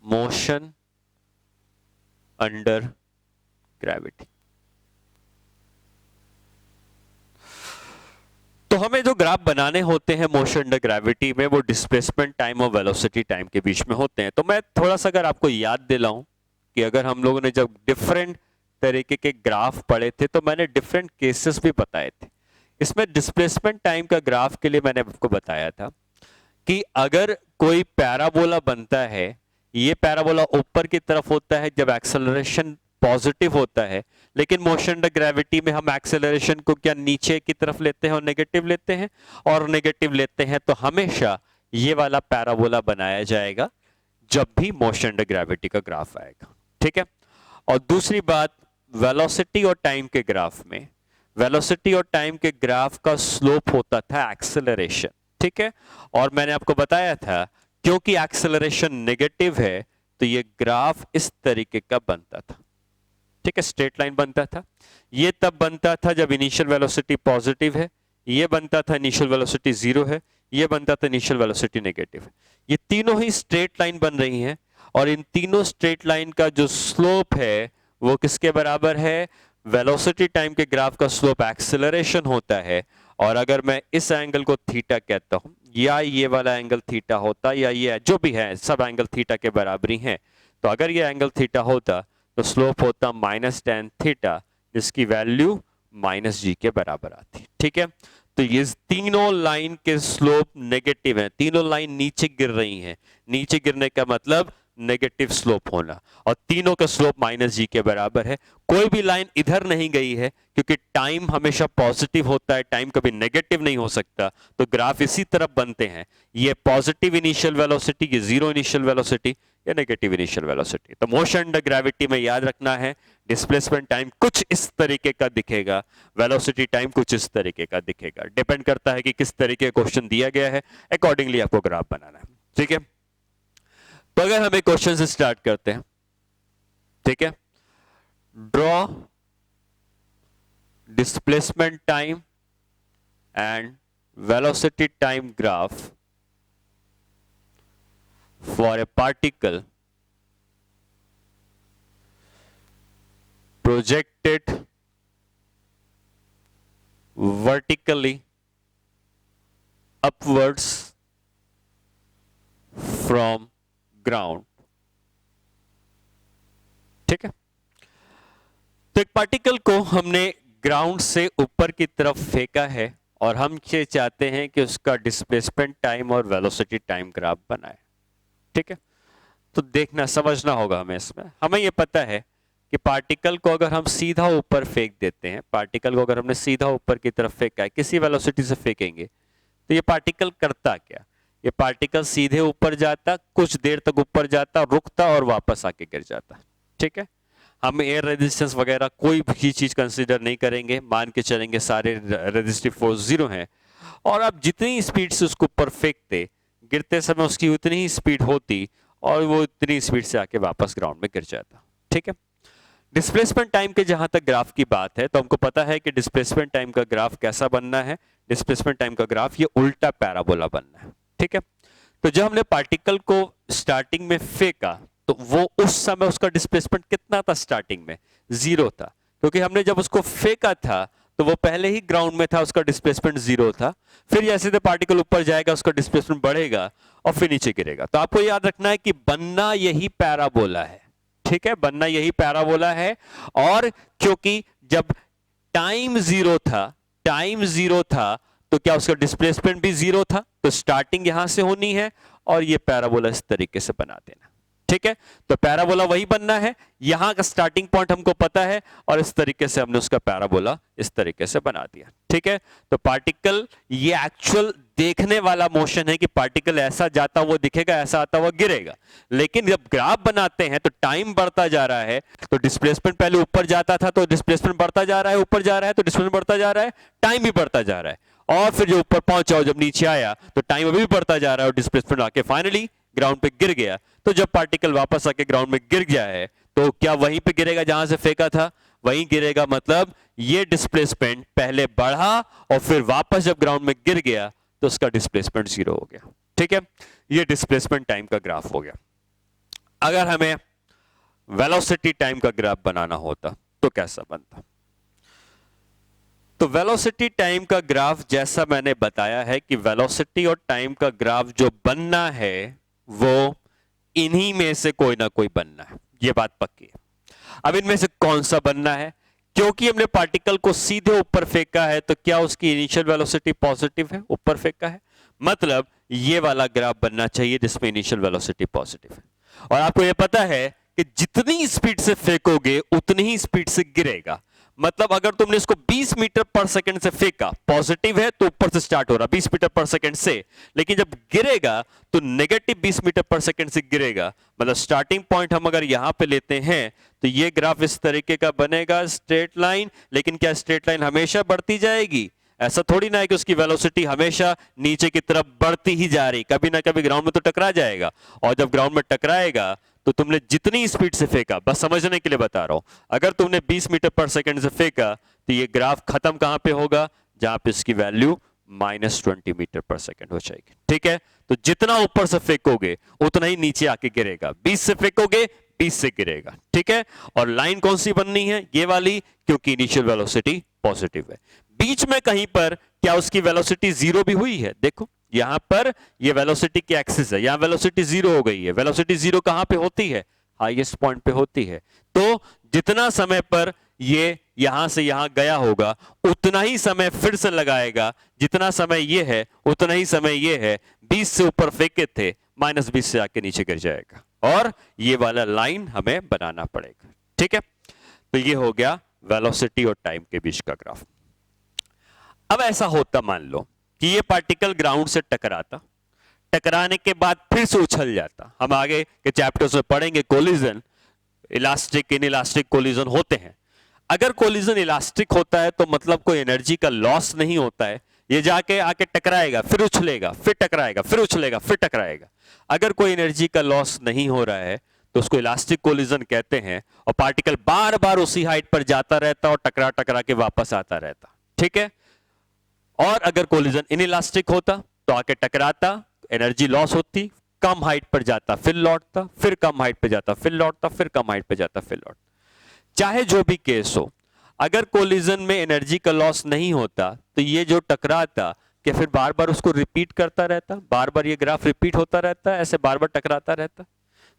motion under gravity. तो हमें जो ग्राफ बनाने होते हैं मोशन अंडर ग्रेविटी में, वो डिस्प्लेसमेंट टाइम और वेलोसिटी टाइम के बीच में होते हैं। तो मैं थोड़ा सा अगर आपको याद दिलाऊं कि अगर हम लोगों ने जब डिफरेंट तरीके के ग्राफ पढ़े थे तो मैंने डिफरेंट केसेस भी बताए थे। इसमें डिस्प्लेसमेंट टाइम का ग्राफ के लिए मैंने आपको बताया था कि अगर कोई पैराबोला बनता है, ये पैराबोला ऊपर की तरफ होता है जब एक्सेलरेशन पॉजिटिव होता है, लेकिन मोशन अंडर ग्रेविटी में हम एक्सेलरेशन को क्या नीचे की तरफ लेते हैं और नेगेटिव लेते हैं, और नेगेटिव लेते हैं, तो हमेशा ये वाला पैराबोला बनाया जाएगा जब भी मोशन अंडर ग्रेविटी का ग्राफ आएगा। ठीक है, और दूसरी बात, वेलोसिटी और टाइम के ग्राफ में, वेलोसिटी और टाइम के ग्राफ का स्लोप होता था एक्सेलरेशन। ठीक है, और मैंने आपको बताया था क्योंकि एक्सेलरेशन नेगेटिव है तो ये ग्राफ इस तरीके का बनता था। ठीक है, स्ट्रेट लाइन बनता था। ये तब बनता था जब इनिशियल वेलोसिटी पॉजिटिव है, ये बनता था इनिशियल वेलोसिटी 0 है, ये बनता था इनिशियल वेलोसिटी नेगेटिव है। ये तीनों ही स्ट्रेट लाइन बन रही हैं, और इन तीनों स्ट्रेट लाइन का जो स्लोप है वो किसके बराबर है, वेलोसिटी टाइम के ग्राफ का स्लोप एक्सेलरेशन होता है। और अगर मैं इस एंगल को थीटा कहता हूं, या ये वाला एंगल थीटा होता, या ये जो भी है सब एंगल थीटा के बराबरी हैं, तो अगर ये एंगल थीटा होता तो स्लोप होता -tan थीटा, जिसकी वैल्यू -g के बराबर आती। ठीक है, तो ये तीनों लाइन के स्लोप नेगेटिव हैं, तीनों लाइन नीचे गिर रही हैं। नीचे गिरने का मतलब नेगेटिव स्लोप होना, और तीनों का स्लोप -g के बराबर है। कोई भी लाइन इधर नहीं गई है क्योंकि टाइम हमेशा पॉजिटिव होता है, टाइम कभी नेगेटिव नहीं हो सकता, तो ग्राफ इसी तरफ बनते हैं। ये पॉजिटिव इनिशियल वेलोसिटी, ये 0 इनिशियल वेलोसिटी, या नेगेटिव इनिशियल वेलोसिटी। तो मोशन अंडर ग्रेविटी में याद रखना है, डिस्प्लेसमेंट टाइम कुछ इस तरीके का दिखेगा, वेलोसिटी टाइम कुछ इस तरीके का दिखेगा। डिपेंड करता है कि किस तरीके का क्वेश्चन दिया गया है, अकॉर्डिंगली आपको ग्राफ बनाना है। ठीक है, तो अगर हम एक क्वेश्चन से स्टार्ट करते हैं, ठीक है, draw displacement time and velocity time graph for a particle projected vertically upwards from ground। ठीक है, तो एक पार्टिकल को हमने ग्राउंड से ऊपर की तरफ फेंका है और हम ये चाहते हैं कि उसका डिस्प्लेसमेंट टाइम और वेलोसिटी टाइम ग्राफ बनाए। ठीक है, तो देखना समझना होगा हमें। इसमें हमें ये पता है कि पार्टिकल को अगर हम सीधा ऊपर फेंक देते हैं, पार्टिकल को अगर हमने सीधा ऊपर की तरफ फेंका है, किसी वेलोसिटी से फेंकेंगे, तो ये पार्टिकल करता क्या? ये पार्टिकल सीधे ऊपर जाता, कुछ देर तक ऊपर जाता, रुकता और वापस आके गिर जाता। ठीक है, हम एयर रेजिस्टेंस वगैरह कोई भी चीज कंसीडर नहीं करेंगे, मान के चलेंगे सारे रेजिस्टिव फोर्स जीरो हैं, और आप जितनी स्पीड से उसको ऊपर फेंकते, गिरते समय उसकी उतनी ही स्पीड होती और वो उतनी स्पीड से आके वापस ग्राउंड में गिर जाता। ठीक है, डिस्प्लेसमेंट टाइम के जहां तक ग्राफ की बात है, तो हमको पता है कि डिस्प्लेसमेंट टाइम का ग्राफ कैसा बनना है। डिस्प्लेसमेंट टाइम का ग्राफ ये उल्टा पैराबोला बनना है। ठीक है, तो जब हमने पार्टिकल को स्टार्टिंग में फेंका, तो वो उस समय उसका डिस्प्लेसमेंट कितना था? स्टार्टिंग में 0 था, क्योंकि हमने जब उसको फेंका था तो वो पहले ही ग्राउंड में था, उसका डिस्प्लेसमेंट 0 था। फिर जैसे पार्टिकल ऊपर जाएगा उसका डिस्प्लेसमेंट बढ़ेगा और फिर नीचे गिरेगा। तो आपको याद रखना है कि बनना यही पैराबोला है। ठीक है, बनना यही पैराबोला है। और क्योंकि जब टाइम 0 था, टाइम 0 था, तो क्या उसका डिस्प्लेसमेंट भी 0 था? तो स्टार्टिंग यहां से होनी है और ये पैराबोला इस तरीके से बना देना। ठीक है, तो पैराबोला वही बनना है, यहां का स्टार्टिंग पॉइंट हमको पता है और इस तरीके से हमने उसका पैराबोला इस तरीके से बना दिया। ठीक है, तो पार्टिकल ये एक्चुअल देखने वाला मोशन है कि पार्टिकल ऐसा जाता हुआ दिखेगा, ऐसा आता हुआ गिरेगा। लेकिन जब ग्राफ बनाते हैं तो टाइम बढ़ता जा रहा है, तो डिस्प्लेसमेंट पहले ऊपर जाता था तो डिस्प्लेसमेंट बढ़ता जा रहा है, ऊपर जा रहा है तो डिस्प्लेसमेंट बढ़ता जा रहा है, टाइम भी बढ़ता जा रहा है, और फिर जो ऊपर पहुंचा और जब नीचे आया तो टाइम अभी भी बढ़ता जा रहा है और डिस्प्लेसमेंट आके फाइनली ग्राउंड पे गिर गया। तो जब पार्टिकल वापस आके ग्राउंड में गिर गया है, तो क्या वहीं पे गिरेगा जहां से फेंका था? वहीं गिरेगा। मतलब ये डिस्प्लेसमेंट पहले बढ़ा और फिर वापस जब ग्राउंड में गिर गया तो उसका डिस्प्लेसमेंट 0 हो गया। ठीक है, ये डिस्प्लेसमेंट टाइम का ग्राफ हो गया। अगर हमें वेलोसिटी टाइम का ग्राफ बनाना होता तो कैसा बनता? तो वेलोसिटी टाइम का ग्राफ जैसा मैंने बताया है कि वेलोसिटी और टाइम का ग्राफ जो बनना है वो इन्हीं में से कोई ना कोई बनना है, ये बात पक्की है। अब इनमें से कौन सा बनना है? क्योंकि हमने पार्टिकल को सीधे ऊपर फेंका है, तो क्या उसकी इनिशियल वेलोसिटी पॉजिटिव है? ऊपर फेंका है, मतलब ये वाला ग्राफ बनना चाहिए जिसमें इनिशियल वेलोसिटी पॉजिटिव है। और आपको यह पता है कि जितनी स्पीड से फेंकोगे उतनी ही स्पीड से गिरेगा। मतलब अगर तुमने इसको 20 मीटर पर सेकंड से फेंका, पॉजिटिव है तो ऊपर से स्टार्ट हो रहा 20 मीटर पर सेकंड से, लेकिन जब गिरेगा तो नेगेटिव 20 मीटर पर सेकंड से गिरेगा। मतलब स्टार्टिंग पॉइंट हम अगर यहां पे लेते हैं तो ये ग्राफ इस तरीके का बनेगा, स्ट्रेट लाइन। लेकिन क्या स्ट्रेट लाइन हमेशा बढ़ती जाएगी? ऐसा थोड़ी ना है कि उसकी वेलोसिटी हमेशा नीचे की तरफ बढ़ती ही जा रही, कभी ना कभी ग्राउंड में तो टकरा जाएगा। और जब ग्राउंड में टकराएगा तो तुमने जितनी स्पीड से फेंका, बस समझने के लिए बता रहा हूं, अगर तुमने 20 मीटर पर सेकंड से फेंका तो ये ग्राफ खत्म कहां पे होगा? जहां पे इसकी वैल्यू -20 मीटर पर सेकंड हो जाएगी। ठीक है, तो जितना ऊपर से फेंकोगे उतना ही नीचे आके गिरेगा। 20 से फेंकोगे 20 से गिरेगा। ठीक है, और लाइन कौन सी बननी है? ये वाली, क्योंकि इनिशियल वेलोसिटी पॉजिटिव है। बीच में कहीं पर क्या उसकी वेलोसिटी 0 भी हुई है? देखो यहां पर ये वेलोसिटी की एक्सिस है, यहां वेलोसिटी 0 हो गई है। वेलोसिटी 0 कहां पे होती है? हाईएस्ट पॉइंट पे होती है। तो जितना समय पर ये यहां से यहां गया होगा उतना ही समय फिर से लगाएगा। जितना समय ये है उतना ही समय ये है। 20 से ऊपर फेंके थे, -20 से आके नीचे गिर जाएगा, और ये वाला लाइन हमें बनाना पड़ेगा। ठीक है, तो ये हो गया वेलोसिटी और टाइम के बीच का ग्राफ। अब ऐसा होता, मान लो कि ये पार्टिकल ग्राउंड से टकराता, टकराने के बाद फिर से उछल जाता। हम आगे के चैप्टर्स में पढ़ेंगे कोलिजन, इलास्टिक इनइलास्टिक कोलिजन होते हैं। अगर कोलिजन इलास्टिक होता है तो मतलब कोई एनर्जी का लॉस नहीं होता है, ये जाके आके टकराएगा, फिर उछलेगा, फिर टकराएगा, फिर उछलेगा, फिर टकराएगा। अगर कोई एनर्जी का लॉस नहीं हो रहा है तो उसको इलास्टिक कोलिजन कहते हैं, और पार्टिकल बार बार उसी हाइट पर जाता रहता और टकरा टकरा के वापस आता रहता, ठीक है। और अगर कोलिजन इनइलास्टिक होता तो आके टकराता, एनर्जी लॉस होती, कम हाइट पर जाता फिर लौटता, फिर कम हाइट पर जाता फिर लौटता, फिर कम हाइट पर जाता फिर लौटता। चाहे जो भी केस हो, अगर कोलिजन में एनर्जी का लॉस नहीं होता तो ये जो टकराता कि फिर बार बार उसको रिपीट करता रहता, बार बार ये ग्राफ रिपीट होता रहता, ऐसे बार बार टकराता रहता।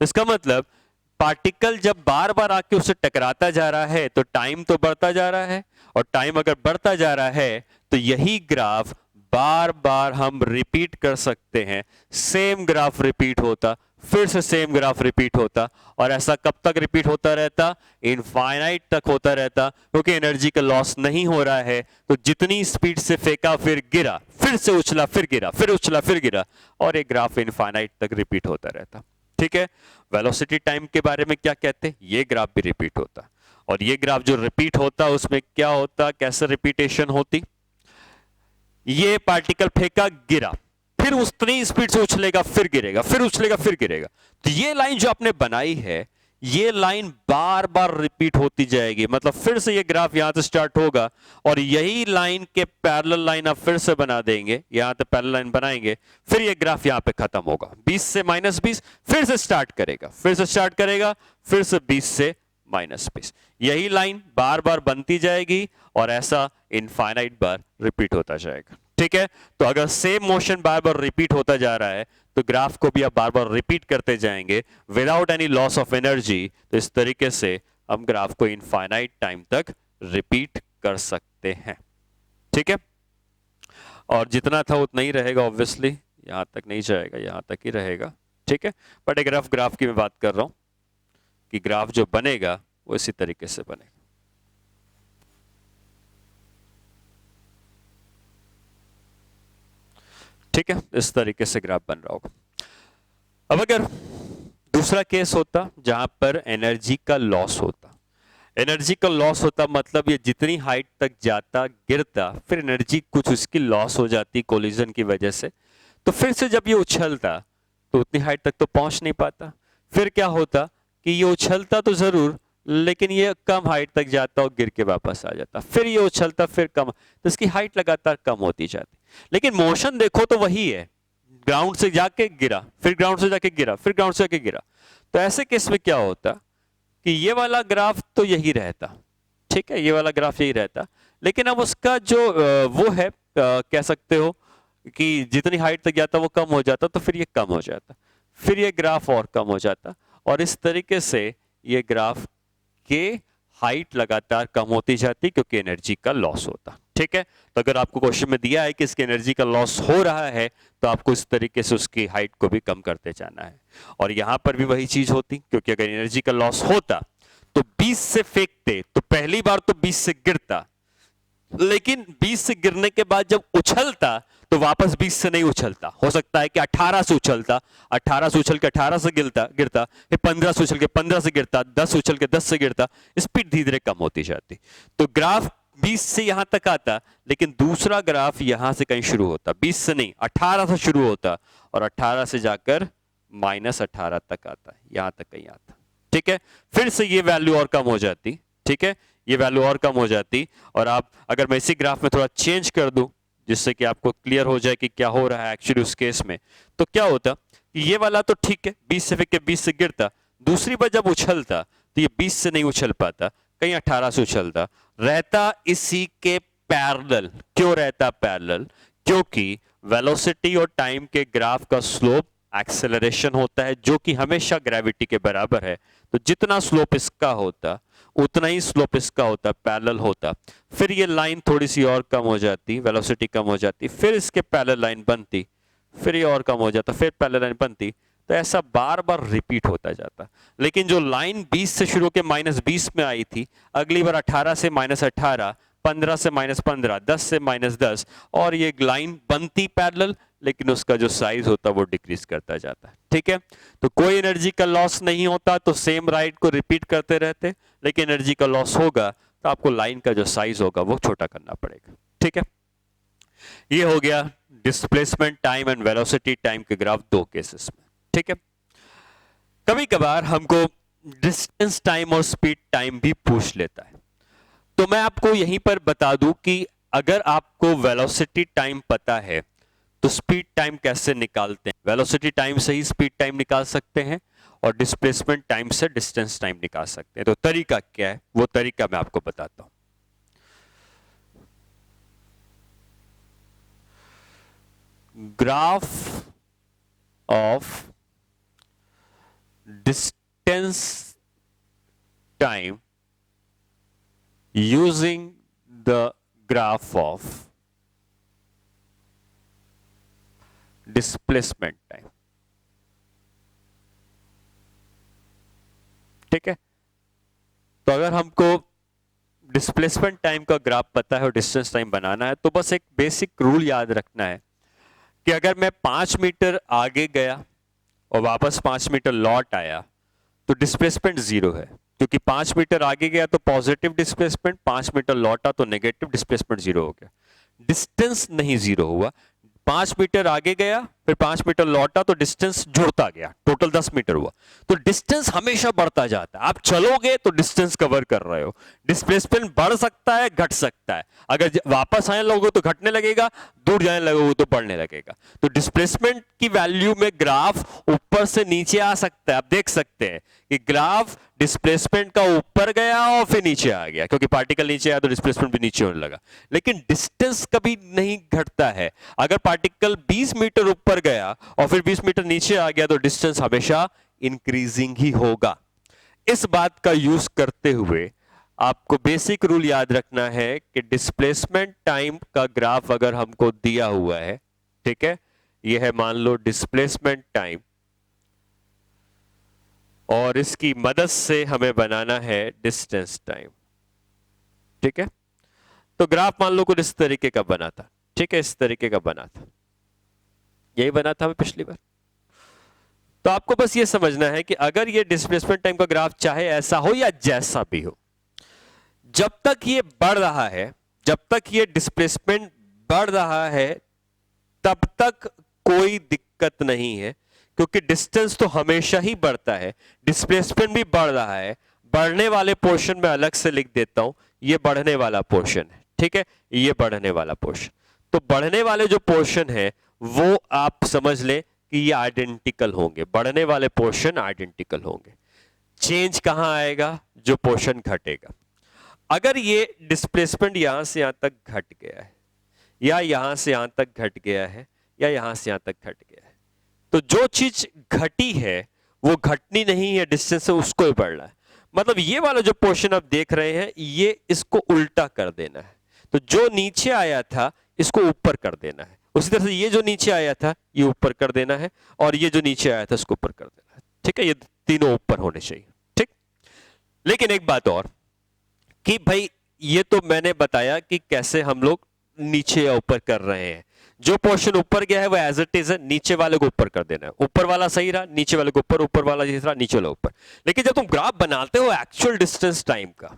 इसका मतलब पार्टिकल जब बार बार आके उससे टकराता जा रहा है तो टाइम तो बढ़ता जा रहा है, और टाइम अगर बढ़ता जा रहा है तो यही ग्राफ बार बार हम रिपीट कर सकते हैं। सेम ग्राफ रिपीट होता, फिर से सेम ग्राफ रिपीट होता, और ऐसा कब तक रिपीट होता रहता? इनफाइनाइट तक होता रहता, क्योंकि एनर्जी का लॉस नहीं हो रहा है। तो जितनी स्पीड से फेंका फिर गिरा, फिर से उछला फिर गिरा, फिर उछला फिर गिरा, और एक ग्राफ इनफाइनाइट तक रिपीट होता रहता, ठीक है। वेलोसिटी टाइम के बारे में क्या कहते हैं? ये ग्राफ भी रिपीट होता, और ये ग्राफ जो रिपीट होता उसमें क्या होता, कैसे रिपीटेशन होती? ये पार्टिकल फेंका, गिरा, फिर उतनी स्पीड से उछलेगा फिर गिरेगा, फिर उछलेगा फिर गिरेगा। तो ये लाइन जो आपने बनाई है, ये लाइन बार बार रिपीट होती जाएगी। मतलब फिर से ये ग्राफ यहां से स्टार्ट होगा, और यही लाइन के पैरेलल लाइन आप फिर से बना देंगे, यहां पे पैरेलल लाइन बनाएंगे, फिर ये ग्राफ यहां पे खत्म होगा 20 से -20, फिर से स्टार्ट करेगा, फिर से स्टार्ट करेगा, फिर से 20 से -20। यही लाइन बार बार बनती जाएगी, और ऐसा इनफाइनाइट बार रिपीट होता जाएगा, ठीक है। तो अगर सेम मोशन बार बार रिपीट होता जा रहा है तो ग्राफ को भी आप बार बार रिपीट करते जाएंगे without any loss of energy. तो इस तरीके से हम ग्राफ को इनफाइनाइट टाइम तक रिपीट कर सकते हैं, ठीक है। और जितना था उतना ही रहेगा, ऑब्वियसली यहां तक नहीं जाएगा, यहां तक ही रहेगा, ठीक है। बट एक रफ ग्राफ की मैं बात कर रहा हूं कि ग्राफ जो बनेगा वो इसी तरीके से बनेगा, ठीक है। इस तरीके से ग्राफ बन रहा होगा। अब अगर दूसरा केस होता जहां पर एनर्जी का लॉस होता, एनर्जी का लॉस होता मतलब ये जितनी हाइट तक जाता, गिरता, फिर एनर्जी कुछ उसकी लॉस हो जाती कोलिजन की वजह से, तो फिर से जब ये उछलता तो उतनी हाइट तक तो पहुंच नहीं पाता। फिर क्या होता कि ये उछलता तो जरूर, लेकिन ये कम हाइट तक जाता और गिर के वापस आ जाता, फिर ये उछलता फिर कम, तो इसकी हाइट लगातार कम होती जाती। लेकिन मोशन देखो तो वही है, ग्राउंड से जाके गिरा, फिर ग्राउंड से जाके गिरा, फिर ग्राउंड से जाके गिरा। तो ऐसे केस में क्या होता कि ये वाला ग्राफ तो यही रहता, ठीक है, ये वाला ग्राफ यही रहता, लेकिन अब उसका जो वो है, कह सकते हो कि जितनी हाइट तक जाता वो कम हो जाता, तो फिर ये कम हो जाता, फिर ये ग्राफ और कम हो जाता, और इस तरीके से ये ग्राफ के हाइट लगातार कम होती जाती क्योंकि एनर्जी का लॉस होता, ठीक है। तो अगर आपको क्वेश्चन में दिया है कि इसकी एनर्जी का लॉस हो रहा है तो आपको इस तरीके से उसकी हाइट को भी कम करते जाना है। और यहां पर भी वही चीज होती, क्योंकि अगर एनर्जी का लॉस होता तो 20 से फेंकते तो पहली बार तो 20 से गिरता, लेकिन 20 से गिरने के बाद जब उछलता तो वापस 20 से नहीं उछलता, हो सकता है कि 18 से उछलता, 18 से उछल के 18 से गिरता, फिर 15 से उछल के 15 से गिरता, 10 उछल के 10 से गिरता, स्पीड धीरे धीरे कम होती जाती। तो ग्राफ 20 से यहां तक आता, लेकिन दूसरा ग्राफ यहां से कहीं शुरू होता, 20 से नहीं 18 से शुरू होता, और 18 से जाकर -18 तक आता, यहां तक कहीं आता, ठीक है। फिर से ये वैल्यू और कम हो जाती, ठीक है, ये वैल्यू और कम हो जाती। और आप अगर मैं इसी ग्राफ में थोड़ा चेंज कर दूं जिससे कि आपको क्लियर हो जाए कि क्या हो रहा है एक्चुअली उस केस में, तो क्या होता कि ये वाला तो ठीक है 20 से फेंक के 20 से गिरता, दूसरी बार जब उछलता तो ये 20 से नहीं उछल पाता, कहीं 18 से उछलता, रहता इसी के पैरेलल। क्यों रहता पैरेलल? क्योंकि वेलोसिटी और टाइम के ग्राफ का स्लोप एक्सेलरेशन होता है जो कि हमेशा ग्रेविटी के बराबर है। तो जितना स्लोप इसका होता उतना ही स्लोप इसका होता, पैरेलल होता। फिर ये लाइन थोड़ी सी और कम हो जाती, वेलोसिटी कम हो जाती, फिर इसके पैरेलल लाइन बनती, फिर ये और कम हो जाता, फिर पैरेलल लाइन बनती। तो ऐसा बार बार रिपीट होता जाता। लेकिन जो लाइन 20 से शुरू के -20 में आई थी, अगली बार 18 से -18, 15 से -15, 10 से -10, और ये लाइन बनती पैरेलल, लेकिन उसका जो साइज होता वो डिक्रीज करता जाता है, ठीक है। तो कोई एनर्जी का लॉस नहीं होता, तो सेम राइट को रिपीट करते रहते, लेकिन एनर्जी का लॉस होगा तो आपको लाइन का जो साइज होगा वो छोटा करना पड़ेगा, ठीक है। ये हो गया displacement time and velocity time के ग्राफ दो केसेस में, ठीक है। कभी कभार हमको डिस्टेंस टाइम और स्पीड टाइम भी पूछ लेता है। तो मैं आपको यहीं पर बता दूं कि अगर आपको वेलोसिटी टाइम पता है तो स्पीड टाइम कैसे निकालते हैं। वेलोसिटी टाइम से ही स्पीड टाइम निकाल सकते हैं और डिस्प्लेसमेंट टाइम से डिस्टेंस टाइम निकाल सकते हैं। तो तरीका क्या है, वो तरीका मैं आपको बताता हूं। Graph of distance time using the graph of displacement time। ठीक है, तो अगर हमको डिस्प्लेसमेंट टाइम का ग्राफ पता है और डिस्टेंस टाइम बनाना है तो बस एक बेसिक रूल याद रखना है कि अगर मैं 5 मीटर आगे गया और वापस 5 मीटर लौट आया तो डिस्प्लेसमेंट 0 है, क्योंकि 5 मीटर आगे गया तो पॉजिटिव डिस्प्लेसमेंट, 5 मीटर लौटा तो नेगेटिव डिस्प्लेसमेंट 0 हो गया। डिस्टेंस नहीं 0 हुआ, 5 मीटर आगे गया फिर 5 मीटर लौटा तो डिस्टेंस जुड़ता गया, टोटल 10 मीटर हुआ। तो डिस्टेंस हमेशा बढ़ता जाता है। आप चलोगे तो डिस्टेंस कवर कर रहे हो। डिस्प्लेसमेंट बढ़ सकता है, घट सकता है। अगर वापस आने लगोगे तो घटने लगेगा, दूर जाने लगोगे तो बढ़ने लगेगा। तो डिस्प्लेसमेंट की वैल्यू में ग्राफ ऊपर से नीचे आ सकता है। आप देख सकते हैं कि ग्राफ डिस्प्लेसमेंट का ऊपर गया और फिर नीचे आ गया, क्योंकि पार्टिकल नीचे आया तो डिस्प्लेसमेंट भी नीचे होने लगा। लेकिन डिस्टेंस कभी नहीं घटता है। अगर पार्टिकल 20 मीटर ऊपर गया और फिर 20 मीटर नीचे आ गया तो डिस्टेंस हमेशा इंक्रीजिंग ही होगा। इस बात का यूज करते हुए आपको बेसिक रूल याद रखना है कि डिस्प्लेसमेंट टाइम का ग्राफ अगर हमको दिया हुआ है, ठीक है, यह है मान लो डिस्प्लेसमेंट टाइम, और इसकी मदद से हमें बनाना है डिस्टेंस टाइम। ठीक है, तो ग्राफ मान लो कुछ इस तरीके का बना था। ठीक है, इस तरीके का बना था, यही बना था हमें पिछली बार। तो आपको बस ये समझना है कि अगर ये डिस्प्लेसमेंट टाइम का ग्राफ चाहे ऐसा हो या जैसा भी हो, जब तक ये बढ़ रहा है, जब तक ये डिस्प्लेसमेंट बढ़ रहा है, तब तक कोई दिक्कत नहीं है, क्योंकि डिस्टेंस तो हमेशा ही बढ़ता है, डिस्प्लेसमेंट भी बढ़ रहा है। बढ़ने वाले पोर्शन में अलग से लिख देता हूं, ये बढ़ने वाला पोर्शन है। ठीक है, ये बढ़ने वाला पोर्शन। तो बढ़ने वाले जो पोर्शन है वो आप समझ लें कि ये आइडेंटिकल होंगे। बढ़ने वाले पोर्शन आइडेंटिकल होंगे। चेंज कहां आएगा? जो पोर्शन घटेगा। अगर ये डिस्प्लेसमेंट यहां से यहां तक घट गया है, या यहां से यहां तक घट गया है, या यहां से यहां तक घट गया है, तो जो चीज घटी है वो घटनी नहीं है, डिस्टेंस से उसको ही बढ़ना है। मतलब ये वाला जो पोर्शन आप देख रहे हैं, ये इसको उल्टा कर देना है। तो जो नीचे आया था इसको ऊपर कर देना है। उसी तरह से ये जो नीचे आया था ये ऊपर कर देना है, और ये जो नीचे आया था इसको ऊपर कर देना है। ठीक है, ये तीनों ऊपर होने चाहिए। ठीक, लेकिन एक बात और कि भाई ये तो मैंने बताया कि कैसे हम लोग नीचे या ऊपर कर रहे हैं। जो पोर्शन ऊपर गया है वो एज इट इज है, नीचे वाले को ऊपर कर देना है। ऊपर वाला सही रहा, नीचे वाले को ऊपर, ऊपर वाला सही रहा, नीचे वाला ऊपर। लेकिन जब तुम ग्राफ बनाते हो एक्चुअल डिस्टेंस टाइम का,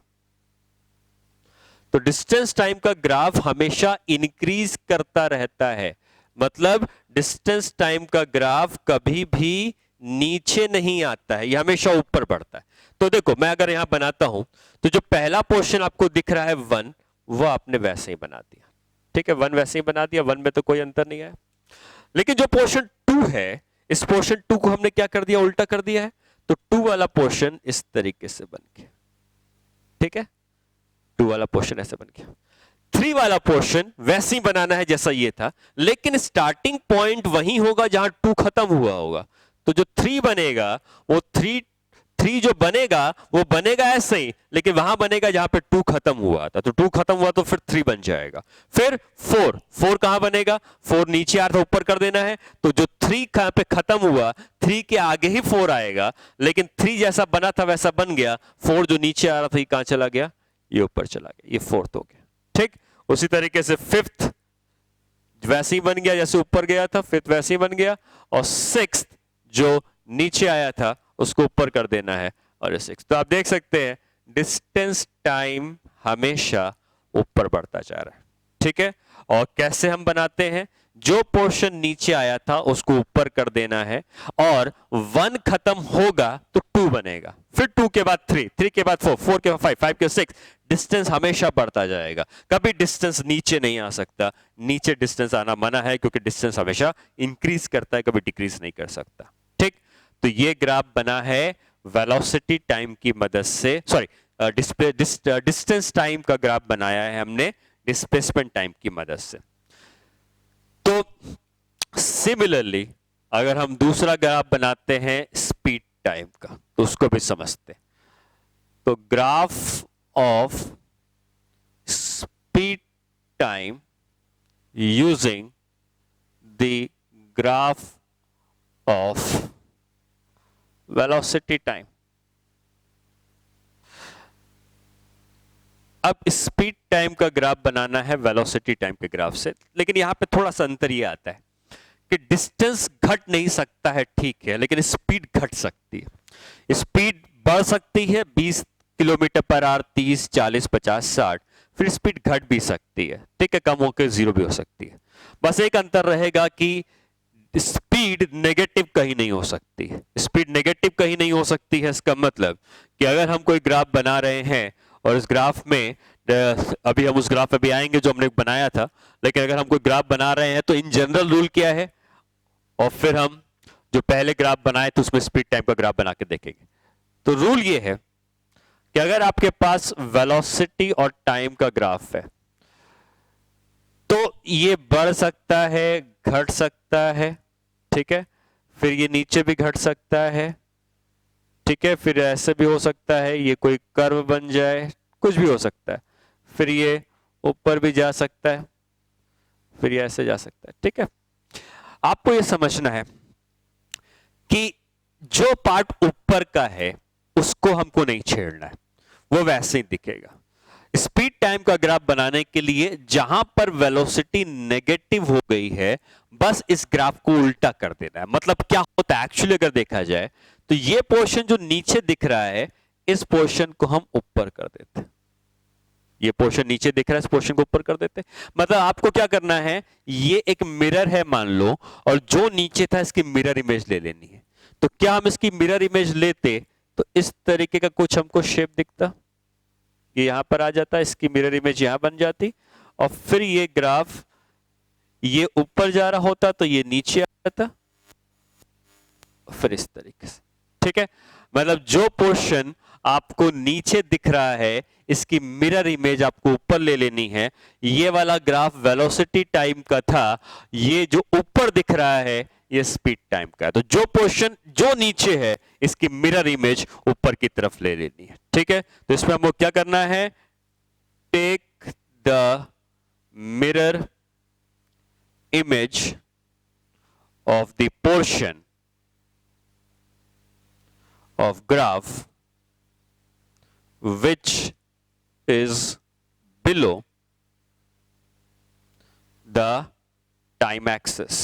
तो डिस्टेंस टाइम का ग्राफ हमेशा इंक्रीज करता रहता है। मतलब डिस्टेंस टाइम का ग्राफ कभी भी नीचे नहीं आता है, यह हमेशा ऊपर बढ़ता है। तो देखो, मैं अगर यहां बनाता हूं तो जो पहला पोर्शन आपको दिख रहा है 1, वो आपने वैसे ही बना दिया। ठीक है, 1 वैसे ही बना दिया, 1 में तो कोई अंतर नहीं है। लेकिन जो पोर्शन 2 है, इस पोर्शन 2 को हमने क्या कर दिया? उल्टा कर दिया है। तो 2 वाला पोर्शन इस तरीके से बन गया। ठीक है, 2 वाला पोर्शन ऐसे बन गया। 3 वाला पोर्शन वैसे ही बनाना है जैसा ये था, लेकिन स्टार्टिंग पॉइंट वही होगा जहां 2 खत्म हुआ होगा। तो जो 3 बनेगा वो 3 जो बनेगा वो बनेगा ऐसे ही, लेकिन वहां बनेगा जहां पे 2 खत्म हुआ था। तो 2 खत्म हुआ तो फिर 3 बन जाएगा। फिर 4 कहां बनेगा? 4 नीचे आ रहा था, ऊपर कर देना है। तो जो 3 कहां पे खत्म हुआ, 3 के आगे ही 4 आएगा, लेकिन 3 जैसा बना था वैसा बन गया। 4 जो नीचे आ रहा था ये कहां चला गया? ये ऊपर चला गया, ये 4th हो गया। ठीक, उसी तरीके से 5th वैसे ही बन गया जैसे ऊपर गया था, 5th वैसे ही बन गया, और 6th जो नीचे आया था उसको ऊपर कर देना है, और 6th। तो आप देख सकते हैं डिस्टेंस टाइम हमेशा ऊपर बढ़ता जा रहा है। ठीक है, और कैसे हम बनाते हैं, जो पोर्शन नीचे आया था उसको ऊपर कर देना है, और 1 खत्म होगा तो 2 बनेगा, फिर 2 के बाद 3, 3 के बाद 4, 4 के बाद 5, 5 के बाद 6। डिस्टेंस हमेशा बढ़ता जाएगा, कभी डिस्टेंस नीचे नहीं आ सकता। नीचे डिस्टेंस आना मना है, क्योंकि डिस्टेंस हमेशा इंक्रीज करता है, कभी डिक्रीज नहीं कर सकता। ठीक, तो ये ग्राफ बना है वेलोसिटी टाइम की मदद से, सॉरी डिस्टेंस टाइम का ग्राफ बनाया है हमने डिस्प्लेसमेंट टाइम की मदद से। तो सिमिलरली अगर हम दूसरा ग्राफ बनाते हैं स्पीड टाइम का, तो उसको भी समझते हैं। तो graph of speed time using the graph of velocity time. अब स्पीड टाइम का ग्राफ बनाना है वेलोसिटी टाइम के ग्राफ से, लेकिन यहां पे थोड़ा सा अंतर यह आता है कि डिस्टेंस घट नहीं सकता है, ठीक है, लेकिन स्पीड घट सकती है। स्पीड बढ़ सकती है 20 किलोमीटर पर आवर, 30, 40, 50, 60, फिर स्पीड घट भी सकती है, ठीक है, कम होकर 0 भी हो सकती है। बस एक अंतर रहेगा कि स्पीड नेगेटिव कहीं नहीं हो सकती है। स्पीड नेगेटिव कहीं नहीं हो सकती है, इसका मतलब कि अगर हम कोई ग्राफ बना रहे हैं और इस ग्राफ में अभी हम उस ग्राफ पे भी आएंगे जो हमने बनाया था, लेकिन अगर हम कोई ग्राफ बना रहे हैं तो इन जनरल रूल क्या है, और फिर हम जो पहले ग्राफ बनाए थे उसमें स्पीड टाइम का ग्राफ बना के देखेंगे। तो रूल ये है कि अगर आपके पास वेलोसिटी और टाइम का ग्राफ है तो ये बढ़ सकता है, घट सकता है, ठीक है, फिर ये नीचे भी घट सकता है, ठीक है, फिर ऐसे भी हो सकता है, ये कोई कर्व बन जाए, कुछ भी हो सकता है, फिर ये ऊपर भी जा सकता है, फिर ये ऐसे जा सकता है, ठीक है। आपको ये समझना है कि जो पार्ट ऊपर का है उसको हमको नहीं छेड़ना है, वो वैसे ही दिखेगा। स्पीड टाइम का ग्राफ बनाने के लिए जहां पर वेलोसिटी नेगेटिव हो गई है, बस इस ग्राफ को उल्टा कर देना है। मतलब क्या होता है एक्चुअली अगर देखा जाए तो ये पोर्शन जो नीचे दिख रहा है, इस पोर्शन को हम ऊपर कर देते हैं। ये पोर्शन नीचे दिख रहा है, इस पोर्शन को ऊपर कर देते हैं। मतलब आपको क्या करना है, ये एक मिरर है मान लो, और जो नीचे था इसकी मिरर इमेज ले लेनी है। तो क्या हम इसकी मिरर इमेज लेते तो इस तरीके का कुछ हमको शेप दिखता, ये यहां पर आ जाता, इसकी मिरर इमेज यहां बन जाती, और फिर ये ग्राफ ये ऊपर जा रहा होता तो ये नीचे आ जाता, फिर इस तरीके से, ठीक है। मतलब जो पोर्शन आपको नीचे दिख रहा है इसकी मिरर इमेज आपको ऊपर ले लेनी है। ये वाला ग्राफ वेलोसिटी टाइम का था, ये जो ऊपर दिख रहा है ये स्पीड टाइम का है। तो जो पोर्शन जो नीचे है इसकी मिरर इमेज ऊपर की तरफ ले लेनी है, ठीक है। तो इसमें हमको क्या करना है, take the mirror image of the portion of graph which is below the time axis,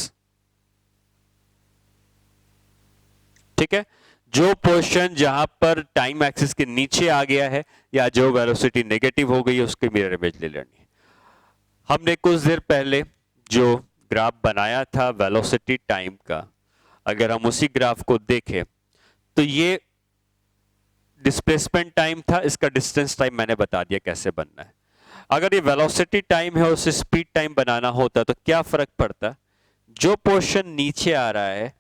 ठीक है। जो पोर्शन जहां पर टाइम एक्सिस के नीचे आ गया है या जो वेलोसिटी नेगेटिव हो गई है उसकी मिरर इमेज ले लेनी है। हमने कुछ देर पहले जो ग्राफ बनाया था वेलोसिटी टाइम का, अगर हम उसी ग्राफ को देखें तो ये डिस्प्लेसमेंट टाइम था, इसका डिस्टेंस टाइम मैंने बता दिया कैसे बनना है। अगर ये वेलोसिटी टाइम है और उसे स्पीड टाइम बनाना होता तो क्या फर्क पड़ता, जो पोर्शन नीचे आ रहा है